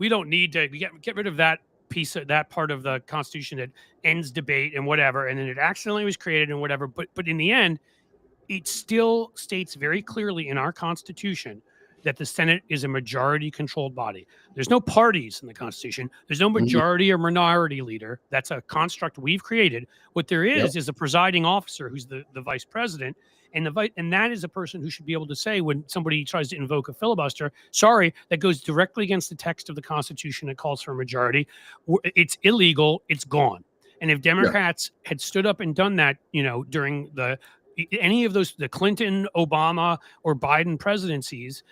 don't need to get rid of that piece of that part of the Constitution that ends debate and whatever." And then it accidentally was created and whatever. But in the end, it still states very clearly in our Constitution that the Senate is a majority controlled body. There's no parties in the Constitution. There's no Mhm. majority or minority leader. That's a construct we've created. What there Yep. is a presiding officer who's the vice president. And and that is a person who should be able to say when somebody tries to invoke a filibuster, sorry, that goes directly against the text of the Constitution that calls for a majority. It's illegal. It's gone. And if Yeah. Democrats had stood up and done that, during any of those, the Clinton, Obama, or Biden presidencies,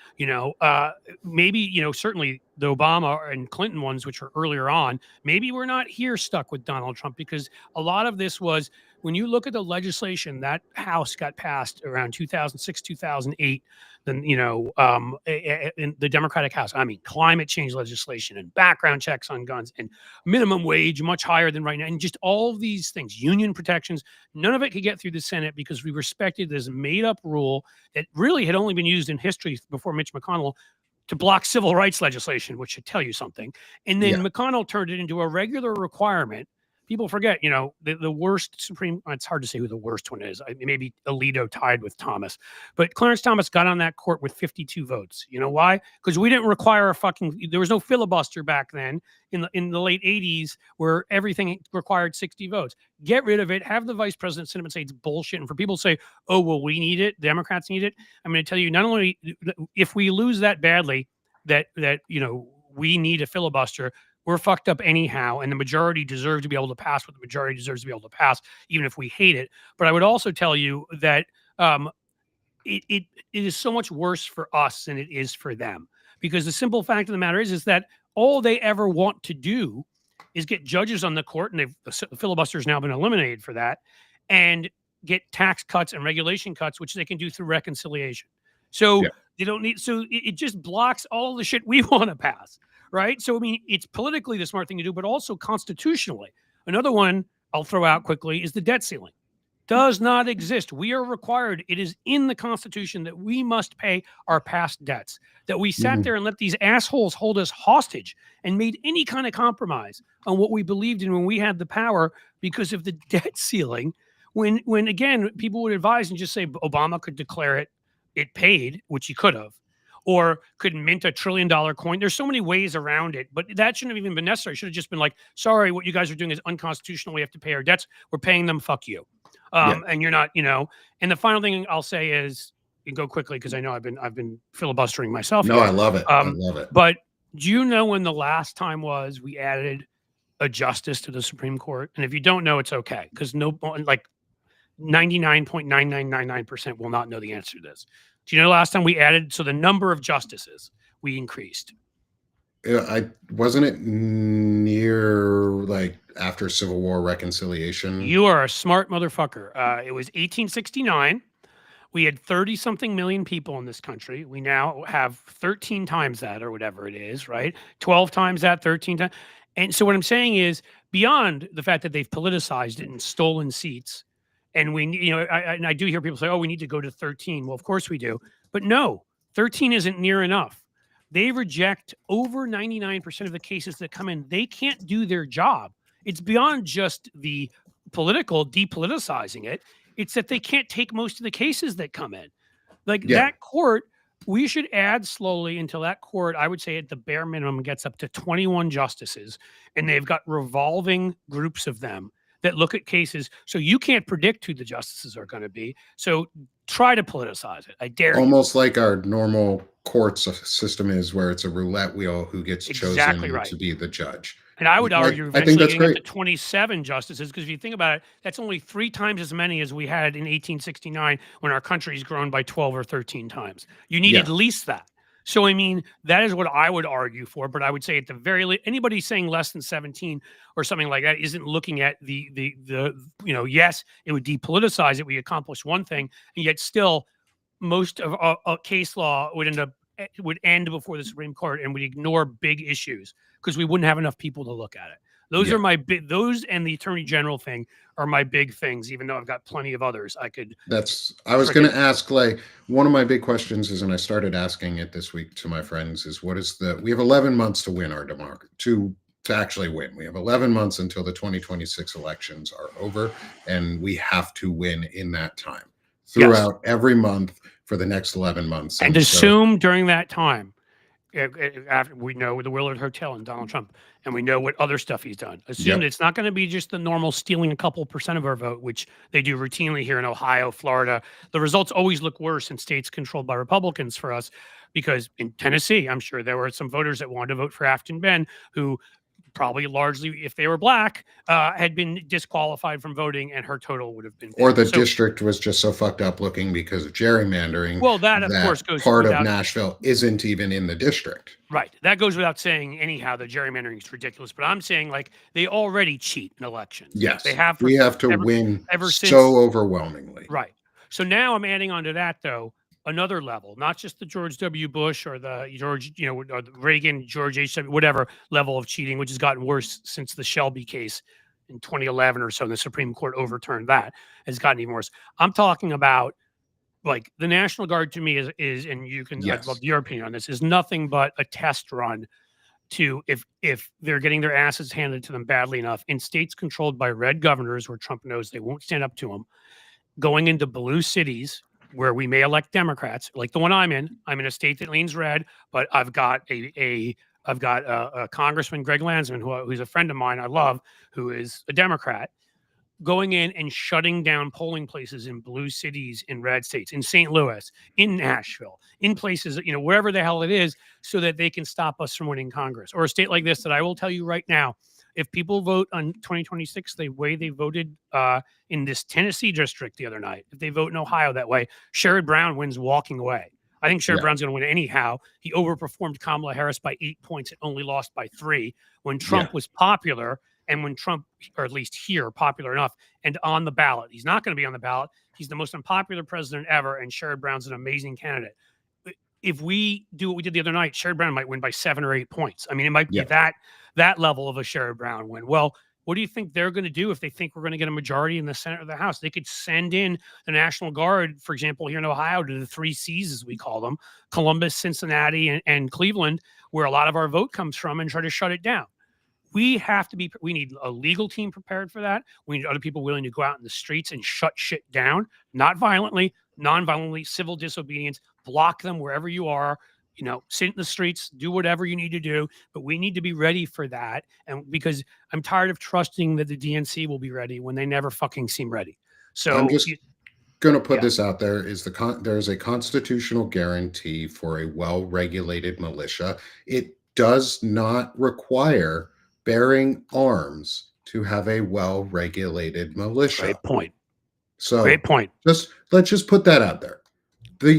maybe, certainly the Obama and Clinton ones, which were earlier on, maybe we're not here stuck with Donald Trump, because a lot of this was, when you look at the legislation that House got passed around 2006, 2008, then, in the Democratic House, I mean, climate change legislation and background checks on guns and minimum wage much higher than right now, and just all of these things, union protections. None of it could get through the Senate because we respected this made up rule that really had only been used in history before Mitch McConnell to block civil rights legislation, which should tell you something. And then Yeah. McConnell turned it into a regular requirement. People forget, the worst Supreme, it's hard to say who the worst one is. Maybe Alito tied with Thomas, but Clarence Thomas got on that court with 52 votes. You know why? Because we didn't require there was no filibuster back then in the late 80s where everything required 60 votes. Get rid of it. Have the vice president sit up and say it's bullshit. And for people to say, oh, well, we need it, Democrats need it. I'm going to tell you, not only if we lose that badly, that we need a filibuster, we're fucked up anyhow, and the majority deserve to be able to pass what the majority deserves to be able to pass, even if we hate it. But I would also tell you that it is so much worse for us than it is for them, because the simple fact of the matter is that all they ever want to do is get judges on the court, and the filibuster has now been eliminated for that, and get tax cuts and regulation cuts, which they can do through reconciliation. So Yeah. they don't need. So it just blocks all the shit we want to pass, right? So I mean, it's politically the smart thing to do, but also constitutionally. Another one I'll throw out quickly is the debt ceiling. Does not exist. We are required. It is in the Constitution that we must pay our past debts. That we sat Mhm. there and let these assholes hold us hostage and made any kind of compromise on what we believed in when we had the power because of the debt ceiling. When again, people would advise and just say Obama could declare it paid, which he could have, or could mint $1 trillion coin. There's so many ways around it, but that shouldn't have even been necessary. It should have just been like, sorry, what you guys are doing is unconstitutional. We have to pay our debts. We're paying them. Fuck you. Yeah. And you're not, and the final thing I'll say is, and go quickly because I know I've been filibustering myself No, here. I love it. I love it. But do you know when the last time was we added a justice to the Supreme Court? And if you don't know, it's okay, because 99.9999% will not know the answer to this. Do you know last time we added, so the number of justices we increased? I wasn't it near like after Civil War reconciliation. You are a smart motherfucker. It was 1869. We had 30 something million people in this country. We now have 13 times that, or whatever it is, right? 12 times that, 13 times. And so what I'm saying is, beyond the fact that they've politicized it and stolen seats, and I do hear people say, oh, we need to go to 13. Well, of course we do. But no, 13 isn't near enough. They reject over 99% of the cases that come in. They can't do their job. It's beyond just the political depoliticizing it. It's that they can't take most of the cases that come in. Like that court, we should add slowly until that court, I would say at the bare minimum, gets up to 21 justices, and they've got revolving groups of them that look at cases. So you can't predict who the justices are going to be. So try to politicize it. I dare you. Almost like our normal courts system is, where it's a roulette wheel who gets chosen to be the judge. And I would argue eventually getting up to 27 justices, because if you think about it, that's only 3 times as many as we had in 1869 when our country's grown by 12 or 13 times. You need at least that. So, I mean, that is what I would argue for. But I would say at the very least, anybody saying less than 17 or something like that isn't looking at the yes, it would depoliticize it. We accomplished one thing, and yet still most of a case law would end before the Supreme Court, and would ignore big issues because we wouldn't have enough people to look at it. Those are my those and the Attorney General thing are my big things, even though I've got plenty of others I could. I was going to ask, like, one of my big questions is, and I started asking it this week to my friends, is we have 11 months to win our democracy, to actually win. We have 11 months until the 2026 elections are over, and we have to win in that time throughout every month for the next 11 months. And assume during that time, after we know the Willard Hotel and Donald Trump, and we know what other stuff he's done. Assume that it's not going to be just the normal stealing a couple % of our vote, which they do routinely here in Ohio, Florida. The results always look worse in states controlled by Republicans for us, because in Tennessee, I'm sure there were some voters that wanted to vote for Afton Ben who probably largely, if they were black, had been disqualified from voting, and her total would have been or the district was just so fucked up looking because of gerrymandering. Well, that of course goes part of Nashville isn't even in the district. Right. That goes without saying anyhow. The gerrymandering is ridiculous, but I'm saying, like, they already cheat in elections. Yes. They have. We have to win so overwhelmingly. Right. So now I'm adding onto that, though, another level, not just the George W. Bush or the George, or the Reagan, George H.W., whatever level of cheating, which has gotten worse since the Shelby case in 2011 or so, and the Supreme Court overturned that, has gotten even worse. I'm talking about, like, the National Guard to me is, and you can, I'd love your opinion on this, is nothing but a test run to, if they're getting their asses handed to them badly enough in states controlled by red governors where Trump knows they won't stand up to them, going into blue cities where we may elect Democrats, like the one I'm in. I'm in a state that leans red, but I've got a Congressman, Greg Landsman, who's a friend of mine I love, who is a Democrat, going in and shutting down polling places in blue cities in red states, in St. Louis, in Nashville, in places, wherever the hell it is, so that they can stop us from winning Congress. Or a state like this that I will tell you right now, if people vote on 2026 the way they voted in this Tennessee district the other night, if they vote in Ohio that way, Sherrod Brown wins walking away. I think Sherrod Brown's going to win anyhow. He overperformed Kamala Harris by 8 points and only lost by 3 when Trump was popular, and when Trump, or at least here, popular enough and on the ballot. He's not going to be on the ballot. He's the most unpopular president ever, and Sherrod Brown's an amazing candidate. If we do what we did the other night, Sherrod Brown might win by 7 or 8 points. I mean, it might be that level of a Sherrod Brown win. Well, what do you think they're going to do if they think we're going to get a majority in the Senate or the House? They could send in the National Guard, for example, here in Ohio, to the 3 Cs, as we call them, Columbus, Cincinnati, and Cleveland, where a lot of our vote comes from, and try to shut it down. We need a legal team prepared for that. We need other people willing to go out in the streets and shut shit down, not violently, non-violently, civil disobedience, block them wherever you are, sit in the streets, do whatever you need to do, but we need to be ready for that. And because I'm tired of trusting that the DNC will be ready when they never fucking seem ready. So I'm just going to put this out there, is there's a constitutional guarantee for a well-regulated militia. It does not require bearing arms to have a well-regulated militia. Great point. So Great point. let's just put that out there.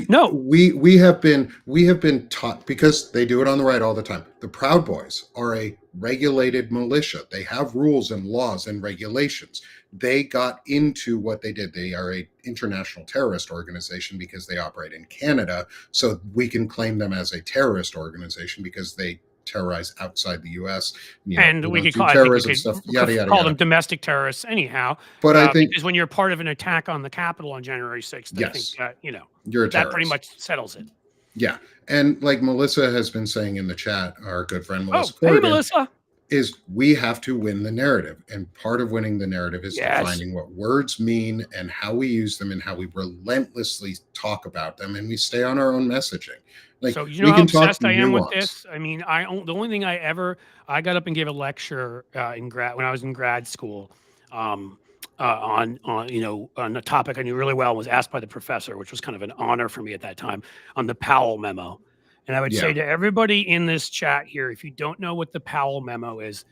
No. We have been taught, because they do it on the right all the time. The Proud Boys are a regulated militia. They have rules and laws and regulations. They got into what they did. They are a international terrorist organization because they operate in Canada. So we can claim them as a terrorist organization because they terrorize outside the U.S. And we could call, I think you could call them domestic terrorists anyhow. But I think, because when you're part of an attack on the Capitol on January 6th, I think, you're a terrorist. That pretty much settles it. Yeah. And like Melissa has been saying in the chat, our good friend Melissa Corrigan, hey, Melissa, is we have to win the narrative. And part of winning the narrative is defining what words mean and how we use them and how we relentlessly talk about them, and we stay on our own messaging. Like, so you know how obsessed I am with this? I mean, the only thing I got up and gave a lecture when I was in grad school on a topic I knew really well and was asked by the professor, which was kind of an honor for me at that time, on the Powell memo. And I would say to everybody in this chat here, if you don't know what the Powell memo is,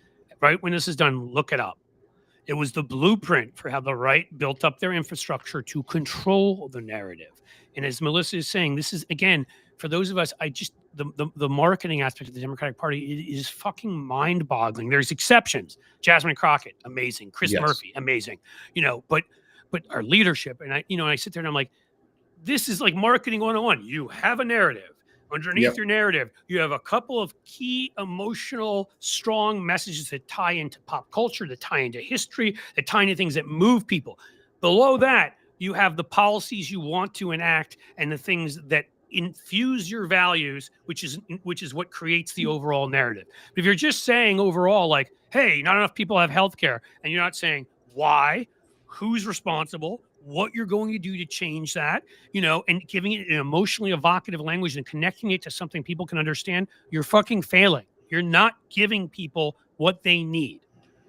right when this is done, look it up. It was the blueprint for how the right built up their infrastructure to control the narrative. And as Melissa is saying, this is, again, for those of us, the marketing aspect of the Democratic Party is fucking mind-boggling. There's exceptions. Jasmine Crockett, amazing. Chris Murphy, amazing. But our leadership, and I sit there and I'm like, this is like marketing 101. You have a narrative. Underneath your narrative, you have a couple of key emotional, strong messages that tie into pop culture, that tie into history, that tie into things that move people. Below that, you have the policies you want to enact and the things that infuse your values, which is what creates the overall narrative. But if you're just saying overall, like, hey, not enough people have healthcare, and you're not saying why, who's responsible, what you're going to do to change that, and giving it an emotionally evocative language and connecting it to something people can understand, you're fucking failing. You're not giving people what they need.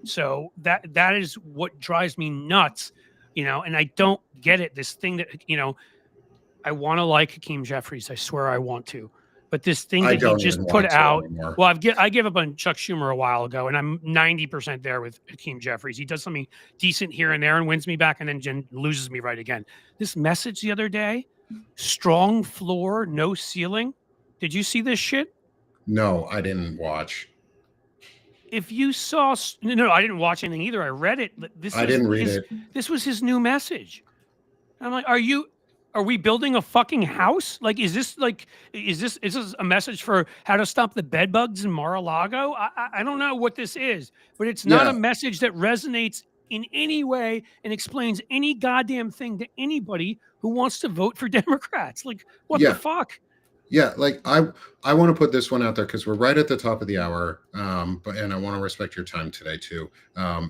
So that is what drives me nuts, and I don't get it. This thing that, I want to like Hakeem Jeffries. I swear I want to. But this thing that he just put out, well, I gave up on Chuck Schumer a while ago, and I'm 90% there with Hakeem Jeffries. He does something decent here and there and wins me back, and then loses me right again. This message the other day, strong floor, no ceiling. Did you see this shit? No, I didn't watch. If you saw, no, I didn't watch anything either. I read it. I didn't read it. This was his new message. I'm like, are we building a fucking house? Like, is this a message for how to stop the bed bugs in Mar-a-Lago? I don't know what this is, but it's not a message that resonates in any way and explains any goddamn thing to anybody who wants to vote for Democrats. Like, what the fuck? Yeah, like I want to put this one out there because we're right at the top of the hour, and I want to respect your time today too,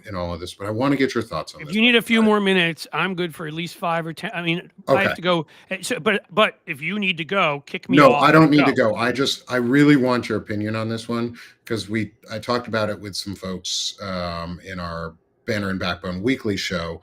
in all of this. But I want to get your thoughts on this. If you need a few more minutes, I'm good for at least 5 or 10. I mean, I have to go. So, but if you need to go, kick me off. No, I don't need to go. I really want your opinion on this one because I talked about it with some folks in our Banner and Backbone Weekly show.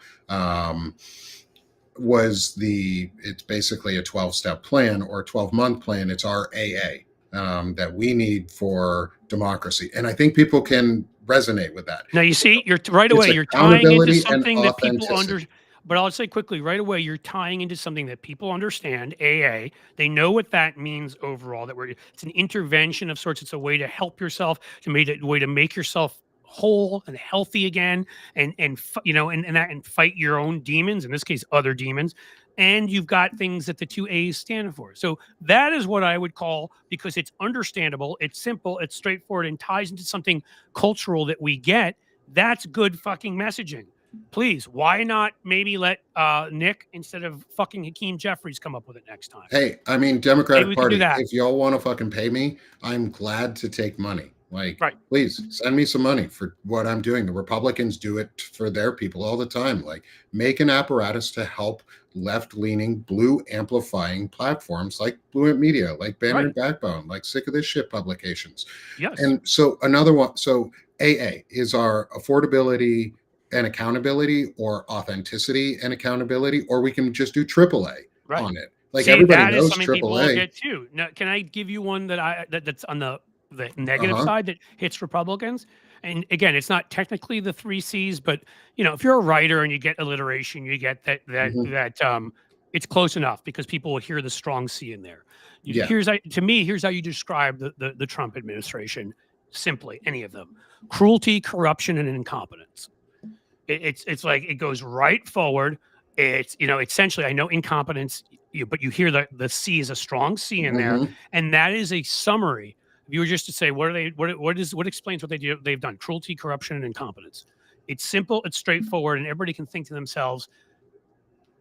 It's basically a 12-step plan or a 12-month plan. It's our AA that we need for democracy. And I think people can resonate with that. Now, you see, you're right away, you're tying into something that people understand. But I'll say quickly, right away, you're tying into something that people understand, AA. They know what that means overall, that it's an intervention of sorts. It's a way to help yourself, a way to make yourself whole and healthy again, and fight your own demons, in this case other demons, and you've got things that the 2 A's stand for. So that is what I would call, because it's understandable, it's simple, it's straightforward, and ties into something cultural that we get. That's good fucking messaging. Please, why not maybe let Nick, instead of fucking Hakeem Jeffries, come up with it next time? Hey, I mean, Democratic Party, if y'all want to fucking pay me, I'm glad to take money. Like, please send me some money for what I'm doing. The Republicans do it for their people all the time. Like, make an apparatus to help left-leaning, blue amplifying platforms like Bluent Media, like Banner and Backbone, like Sick of This Shit publications. Yes. And so another one. So AA is our affordability and accountability, or authenticity and accountability, or we can just do AAA on it. Like, everybody knows AAA. People will get too. Now, can I give you one that's on the negative side that hits Republicans? and again, it's not technically the three C's, but if you're a writer and you get alliteration, you get that it's close enough because people will hear the strong C in there. Yeah. Here's how you describe the Trump administration. Simply, any of them: cruelty, corruption, and incompetence. It's like it goes right forward. It's essentially, I know incompetence, but you hear the C is a strong C in there, and that is a summary. If you were just to say what explains what they've done: cruelty, corruption, and incompetence. It's simple, it's straightforward, and everybody can think to themselves,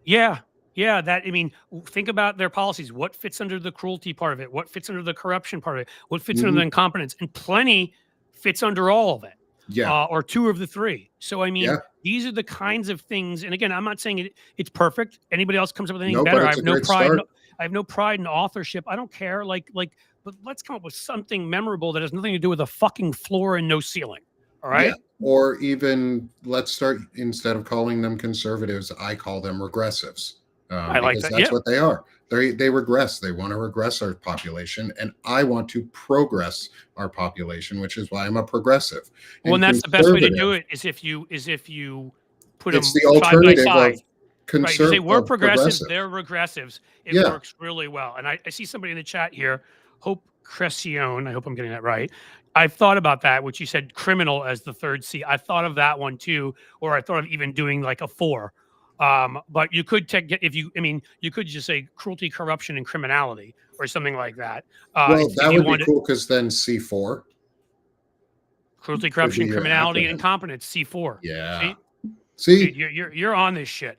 yeah, think about their policies. What fits under the cruelty part of it? What fits under the corruption part of it? What fits under the incompetence? And plenty fits under all of it. Yeah. Or two of the three. So, Yeah. these are the kinds of things. And again, I'm not saying it's perfect. Anybody else comes up with anything No, better. but I it's have a no great pride. start. I have no pride in authorship. I don't care. But let's come up with something memorable that has nothing to do with a fucking floor and no ceiling. All right. Yeah. Or even let's start, instead of calling them conservatives, I call them regressives. I like Because that. that's Yeah. what they are. They regress. They want to regress our population, and I want to progress our population, which is why I'm a progressive. Well, and that's the best way to do it is if you put them It's the side by alternative side. of Right. You say conservative. we're progressives, they're regressives. It Yeah. works really well. And I see somebody in the chat here, Hope Crescione. I hope I'm getting that right. I've thought about that, which you said criminal as the third C. I thought of that one too, or I thought of even doing like a 4. But you could you could just say cruelty, corruption, and criminality, or something like that. Well, If that you would be wanted cool because then C4 cruelty, would corruption, be your criminality, and acronym. incompetence, C4. Yeah. See, See, dude, you're on this shit.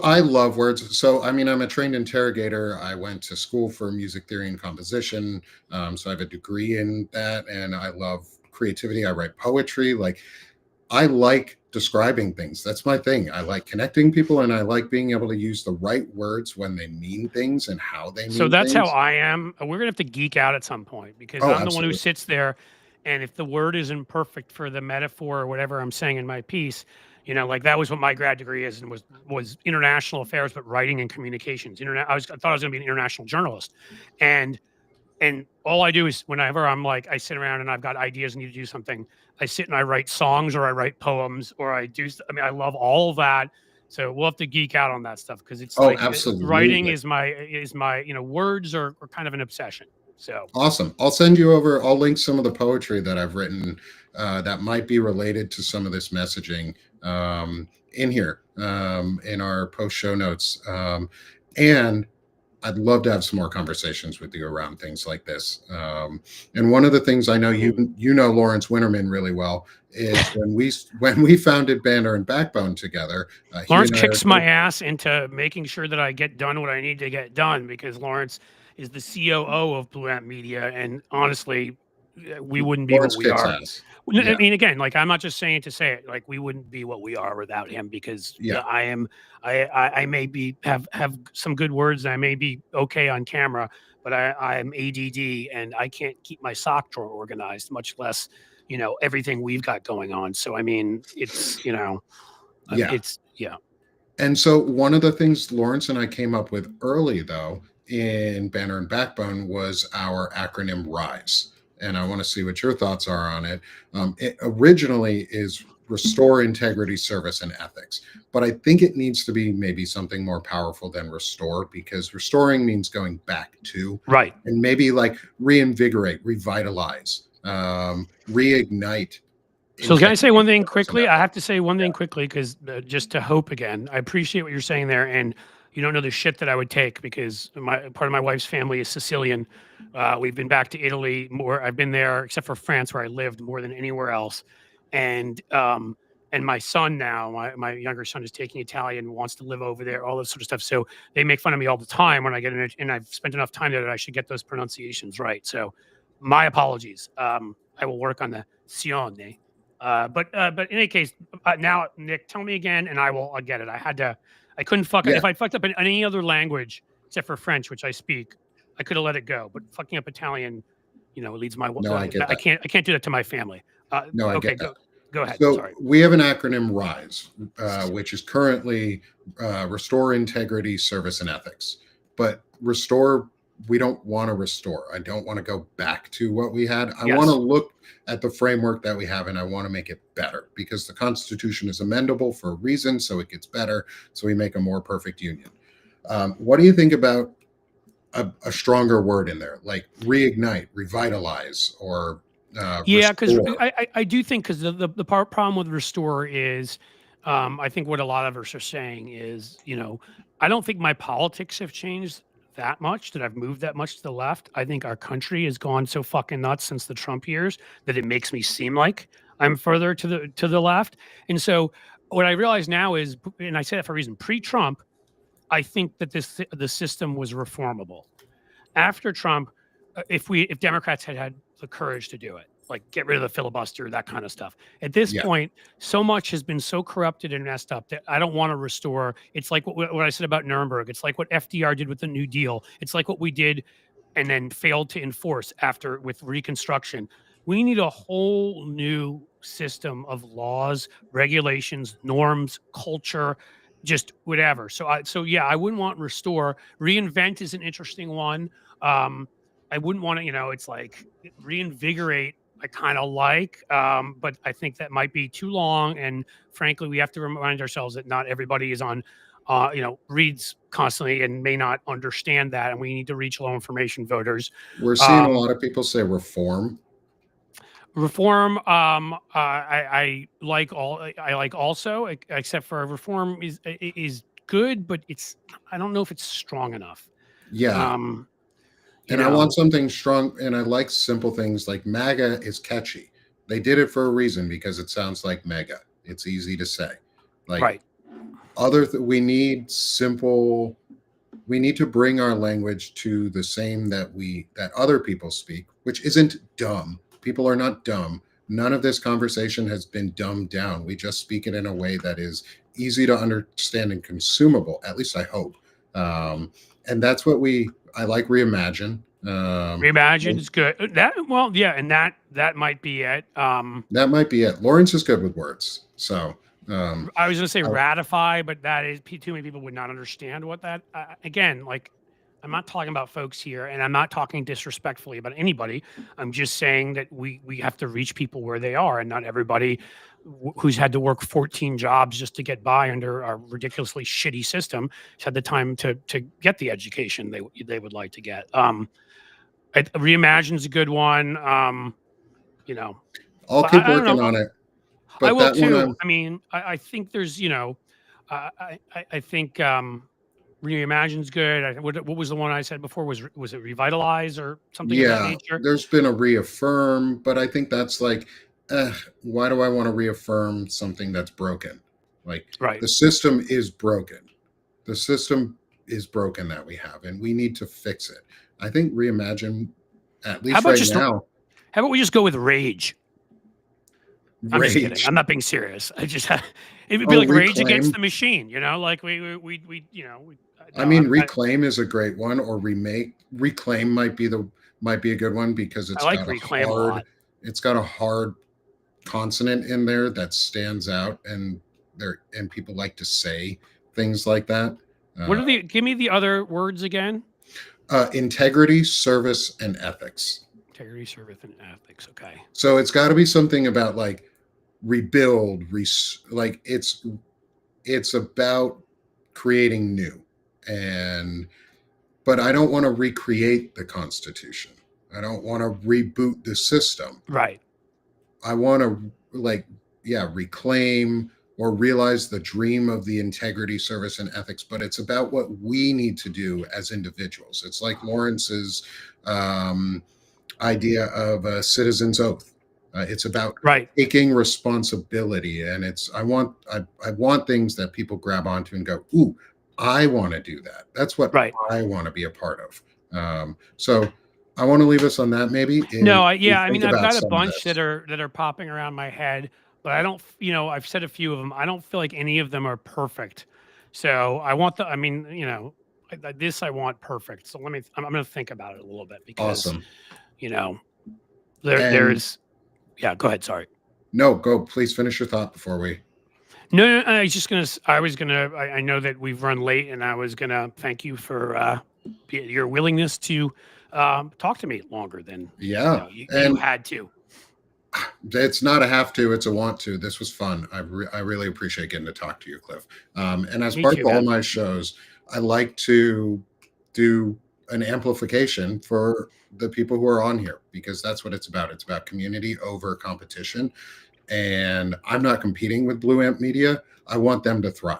I love words. So, I mean, I'm a trained interrogator. I went to school for music theory and composition. So I have a degree in that, and I love creativity. I write poetry. Like, I like describing things. That's my thing. I like connecting people, and I like being able to use the right words when they mean things and how they So mean that's how things. I am. We're gonna have to geek out at some point because Oh, I'm the one who absolutely. sits there, and if the word isn't perfect for the metaphor or whatever I'm saying in my piece, like that was what my grad degree is, and was international affairs, but writing and communications. I thought I was gonna be an international journalist, and all I do is whenever I sit around and I've got ideas and need to do something, I sit and I write songs or I write poems or I love all of that. So we'll have to geek out on that stuff because it's Oh, like writing absolutely. is my words are kind of an obsession. So Awesome. I'll send you over. I'll link some of the poetry that I've written that might be related to some of this messaging in here in our post show notes. And I'd love to have some more conversations with you around things like this. And one of the things I know you know Lawrence Winterman really well is when we founded Banner and Backbone together. Lawrence kicks my ass into making sure that I get done what I need to get done because Lawrence is the COO of Blue Ant Media, and honestly, we wouldn't be Lawrence what we kicks are. ass. I Yeah. mean, again, like I'm not just saying it to say it. Like we wouldn't be what we are without him because Yeah. I may be have some good words and I may be okay on camera, but I'm ADD and I can't keep my sock drawer organized, much less everything we've got going on. So I mean, it's Yeah. it's yeah. And so one of the things Lawrence and I came up with early, though, in Banner and Backbone was our acronym RISE. And I want to see what your thoughts are on it. It originally is Restore Integrity, Service, and Ethics. But I think it needs to be maybe something more powerful than restore, because restoring means going back to. Right. And maybe like reinvigorate, revitalize, reignite. So can I say one thing quickly? I have to say one thing quickly because just to hope again. I appreciate what you're saying there, and you don't know the shit that I would take because part of my wife's family is Sicilian. We've been back to Italy more. I've been there except for France where I lived more than anywhere else, and my son now, my younger son is taking Italian, wants to live over there, all this sort of stuff. So they make fun of me all the time when I get in it, and I've spent enough time there that I should get those pronunciations right. So my apologies. I will work on the Sione. But in any case, now Nick, tell me again, and I'll get it. I couldn't fuck it. If I fucked up in any other language except for French, which I speak, I could have let it go. But fucking up Italian, it leads my. No, I get that. I can't do that to my family. No, I okay, get that. Go ahead. So Sorry. we have an acronym RISE, which is currently Restore Integrity, Service, and Ethics. But restore we don't want to restore. I don't want to go back to what we had. I Yes. want to look at the framework that we have, and I want to make it better, because the Constitution is amendable for a reason, so it gets better, so we make a more perfect union. What do you think about a stronger word in there, like reignite, revitalize, or Yeah, because restore? I do think, because the problem with restore is, I think what a lot of us are saying is, I don't think my politics have changed that much, that I've moved that much to the left. I think our country has gone so fucking nuts since the Trump years that it makes me seem like I'm further to the left. And so what I realize now is, and I say that for a reason, pre-Trump, I think that the system was reformable. After Trump, if Democrats had had the courage to do it, like get rid of the filibuster, that kind of stuff. At this Yeah, point, so much has been so corrupted and messed up that I don't want to restore. It's like what I said about Nuremberg. It's like what FDR did with the New Deal. It's like what we did and then failed to enforce after with Reconstruction. We need a whole new system of laws, regulations, norms, culture, just whatever. So yeah, I wouldn't want restore. Reinvent is an interesting one. I wouldn't want to, it's like reinvigorate. I kind of like, but I think that might be too long. And frankly, we have to remind ourselves that not everybody is on, reads constantly and may not understand that, and we need to reach low information voters. we're seeing a Um, lot of people say reform. Reform, I like I like also, except for reform is good, but I don't know if it's strong enough. Yeah, Um, you and I want know, something strong, and I like simple things like MAGA is catchy. They did it for a reason, because it sounds like mega. It's easy to say. Like right. we need simple. We need to bring our language to the same that other people speak, which isn't dumb. People are not dumb. None of this conversation has been dumbed down. We just speak it in a way that is easy to understand and consumable. At least I hope. And that's what I like reimagine. Reimagine is good. Well, yeah, and that might be it. That might be it. Lawrence is good with words, so I was going to say I- ratify, but that is too many people would not understand what that. Again, like I'm not talking about folks here, and I'm not talking disrespectfully about anybody. I'm just saying that we have to reach people where they are, and not everybody who's had to work 14 jobs just to get by under a ridiculously shitty system has had the time to get the education they would like to get. Reimagine's a good one. I'll But keep I don't working know. on it. I But will that one, too. I mean, I think there's, I think Reimagine's good. What was the one I said before? Was it Revitalize or something of that yeah, nature? there's been a reaffirm, but I think that's like, why do I want to reaffirm something that's broken? Like Right. the system is broken. The system is broken that we have, and we need to fix it. I think reimagine, at How least about right just now, how about we just go with Rage? I'm just kidding. rage. I'm not being serious. It would be Oh, like Rage Against reclaim. the Machine. Like I no, mean, reclaim is a great one, or remake. Reclaim might be a good one, because I like Reclaim a lot. it's got a hard consonant in there that stands out, and people like to say things like that. What Uh, are give me the other words again? integrity, service, and ethics. Integrity, service, and ethics. Okay. So it's got to be something about like rebuild, like it's about creating new, and but I don't want to recreate the Constitution. I don't want to reboot the system. Right. I want to reclaim or realize the dream of the integrity, service, and ethics. But it's about what we need to do as individuals. It's like Lawrence's um, idea of a citizen's oath. It's about Right. taking responsibility, and I want things that people grab onto and go, ooh, I want to do that. That's what Right. I want to be a part of. So I want to leave us on that, maybe. No, We I think mean, I've about got a some of bunch this. that are popping around my head, but I don't, I've said a few of them. I don't feel like any of them are perfect. So I want I mean, this I want perfect. So I'm going to think about it a little bit because, Awesome. you know, And there's, yeah, go ahead. Sorry. no, go, please finish your thought before we. No, I know that we've run late, and I was gonna thank you for your willingness to talk to me longer than Yeah. you And had to. it's not a have to, it's a want to. This was fun. I really appreciate getting to talk to you, Cliff. And as Me part too, of all man. my shows, I like to do an amplification for the people who are on here because that's what it's about. It's about community over competition. And I'm not competing with Blue Amp Media. I want them to thrive.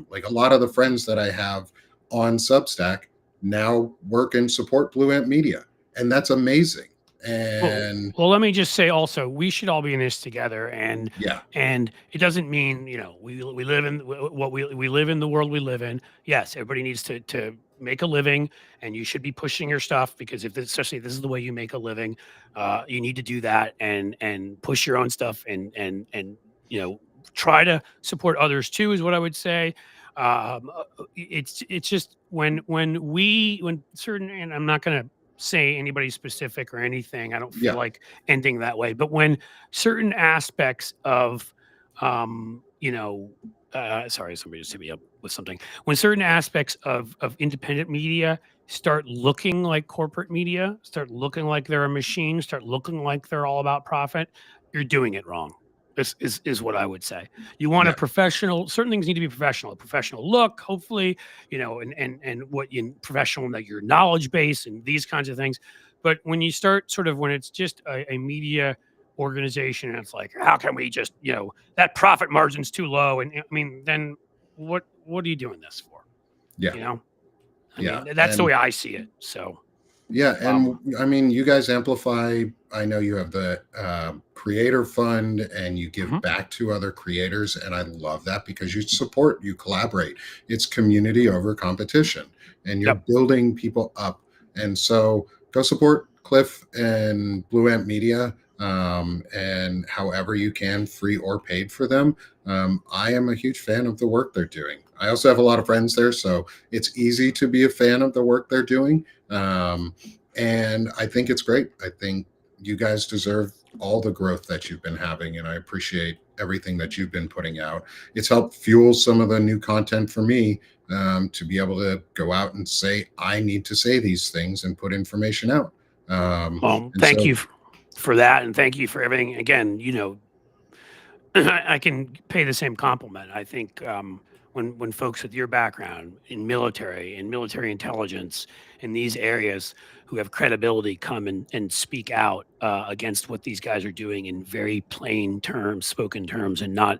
Like a lot of the friends that I have on Substack now work and support Blue Amp Media, and that's amazing. And Well, let me just say also, we should all be in this together, yeah, and it doesn't mean we live in what we live in the world we live in. Yes, everybody needs to make a living, and you should be pushing your stuff because especially if this is the way you make a living, you need to do that and push your own stuff and try to support others too is what I would say. It's just when certain, and I'm not going to say anybody specific or anything. I don't feel yeah, like ending that way. But when certain aspects of, sorry, somebody just hit me up with something. When certain aspects of independent media start looking like corporate media, start looking like they're a machine, start looking like they're all about profit, you're doing it wrong. This is what I would say. You want a yeah, professional. Certain things need to be professional. A professional look, hopefully, and what in professional, like your knowledge base and these kinds of things. But when you start when it's just a media organization and it's like, how can we just, that profit margin's too low? And I mean, then what are you doing this for? yeah, You know, I yeah. mean, that's the way I see it. So, Yeah, and um, I mean, you guys amplify. I know you have the creator fund and you give mhm. back to other creators. And I love that because you support, you collaborate. It's community over competition and you're Yep. building people up. And so go support Cliff and Blue Amp Media and however you can, free or paid for them. I am a huge fan of the work they're doing. I also have a lot of friends there. So it's easy to be a fan of the work they're doing. And I think it's great. I think you guys deserve all the growth that you've been having, and I appreciate everything that you've been putting out. It's helped fuel some of the new content for me to be able to go out and say, I need to say these things and put information out. Well, And thank so, you for that, and thank you for everything. Again, I can pay the same compliment. I think when folks with your background in military intelligence, in these areas who have credibility come and speak out against what these guys are doing in very plain terms, spoken terms, and not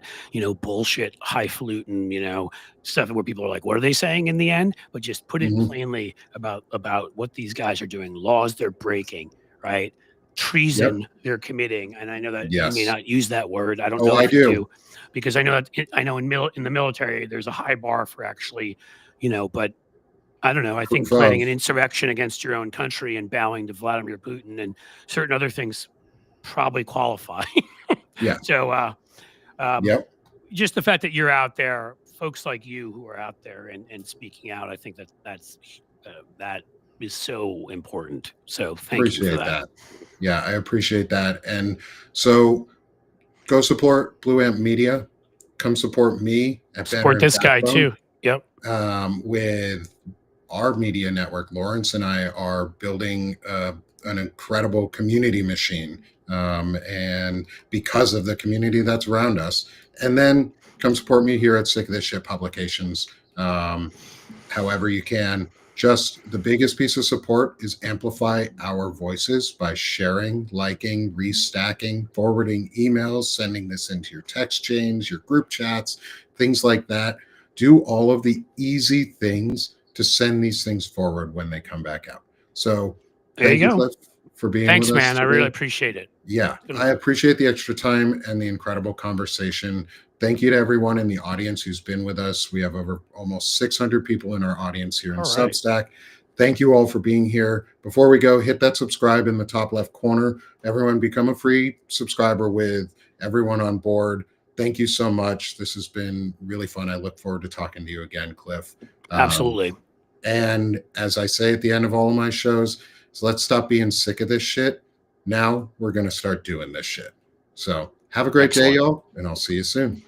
bullshit, highfalutin stuff where people are like, what are they saying in the end? But just put it mhm, plainly about what these guys are doing, laws they're breaking, right? yep, Treason they're committing, and I know that you may yes. not use that word. I don't Oh, know I if you do. do, because I know that I know in the military there's a high bar for actually, but I don't know. I think Proof planning of, an insurrection against your own country and bowing to Vladimir Putin and certain other things probably qualify. yeah, So, um, yep, just the fact that you're out there, folks like you who are out there and speaking out, I think that is so important. So, thank you for appreciate that. that. Yeah, I appreciate that. And so go support Blue Amp Media. Come support me at Banner Support and this guy Backbone too. Yep. with our media network. Lawrence and I are building an incredible community machine. And because of the community that's around us. And then come support me here at Sick of This Shit Publications. However you can. Just the biggest piece of support is amplify our voices by sharing, liking, restacking, forwarding emails, sending this into your text chains, your group chats, things like that. Do all of the easy things to send these things forward when they come back out. So There you thank you, go. Cliff, for being with Thanks, us man. I really today. appreciate it. Yeah, It's been I appreciate the extra time and the incredible conversation. Thank you to everyone in the audience who's been with us. We have over almost 600 people in our audience here in all right. Substack. Thank you all for being here. Before we go, hit that subscribe in the top left corner. Everyone become a free subscriber with everyone on board. Thank you so much. This has been really fun. I look forward to talking to you again, Cliff. Um, Absolutely. and as I say at the end of all of my shows, so let's stop being sick of this shit. Now we're going to start doing this shit. So have a great day, Excellent. y'all, and I'll see you soon.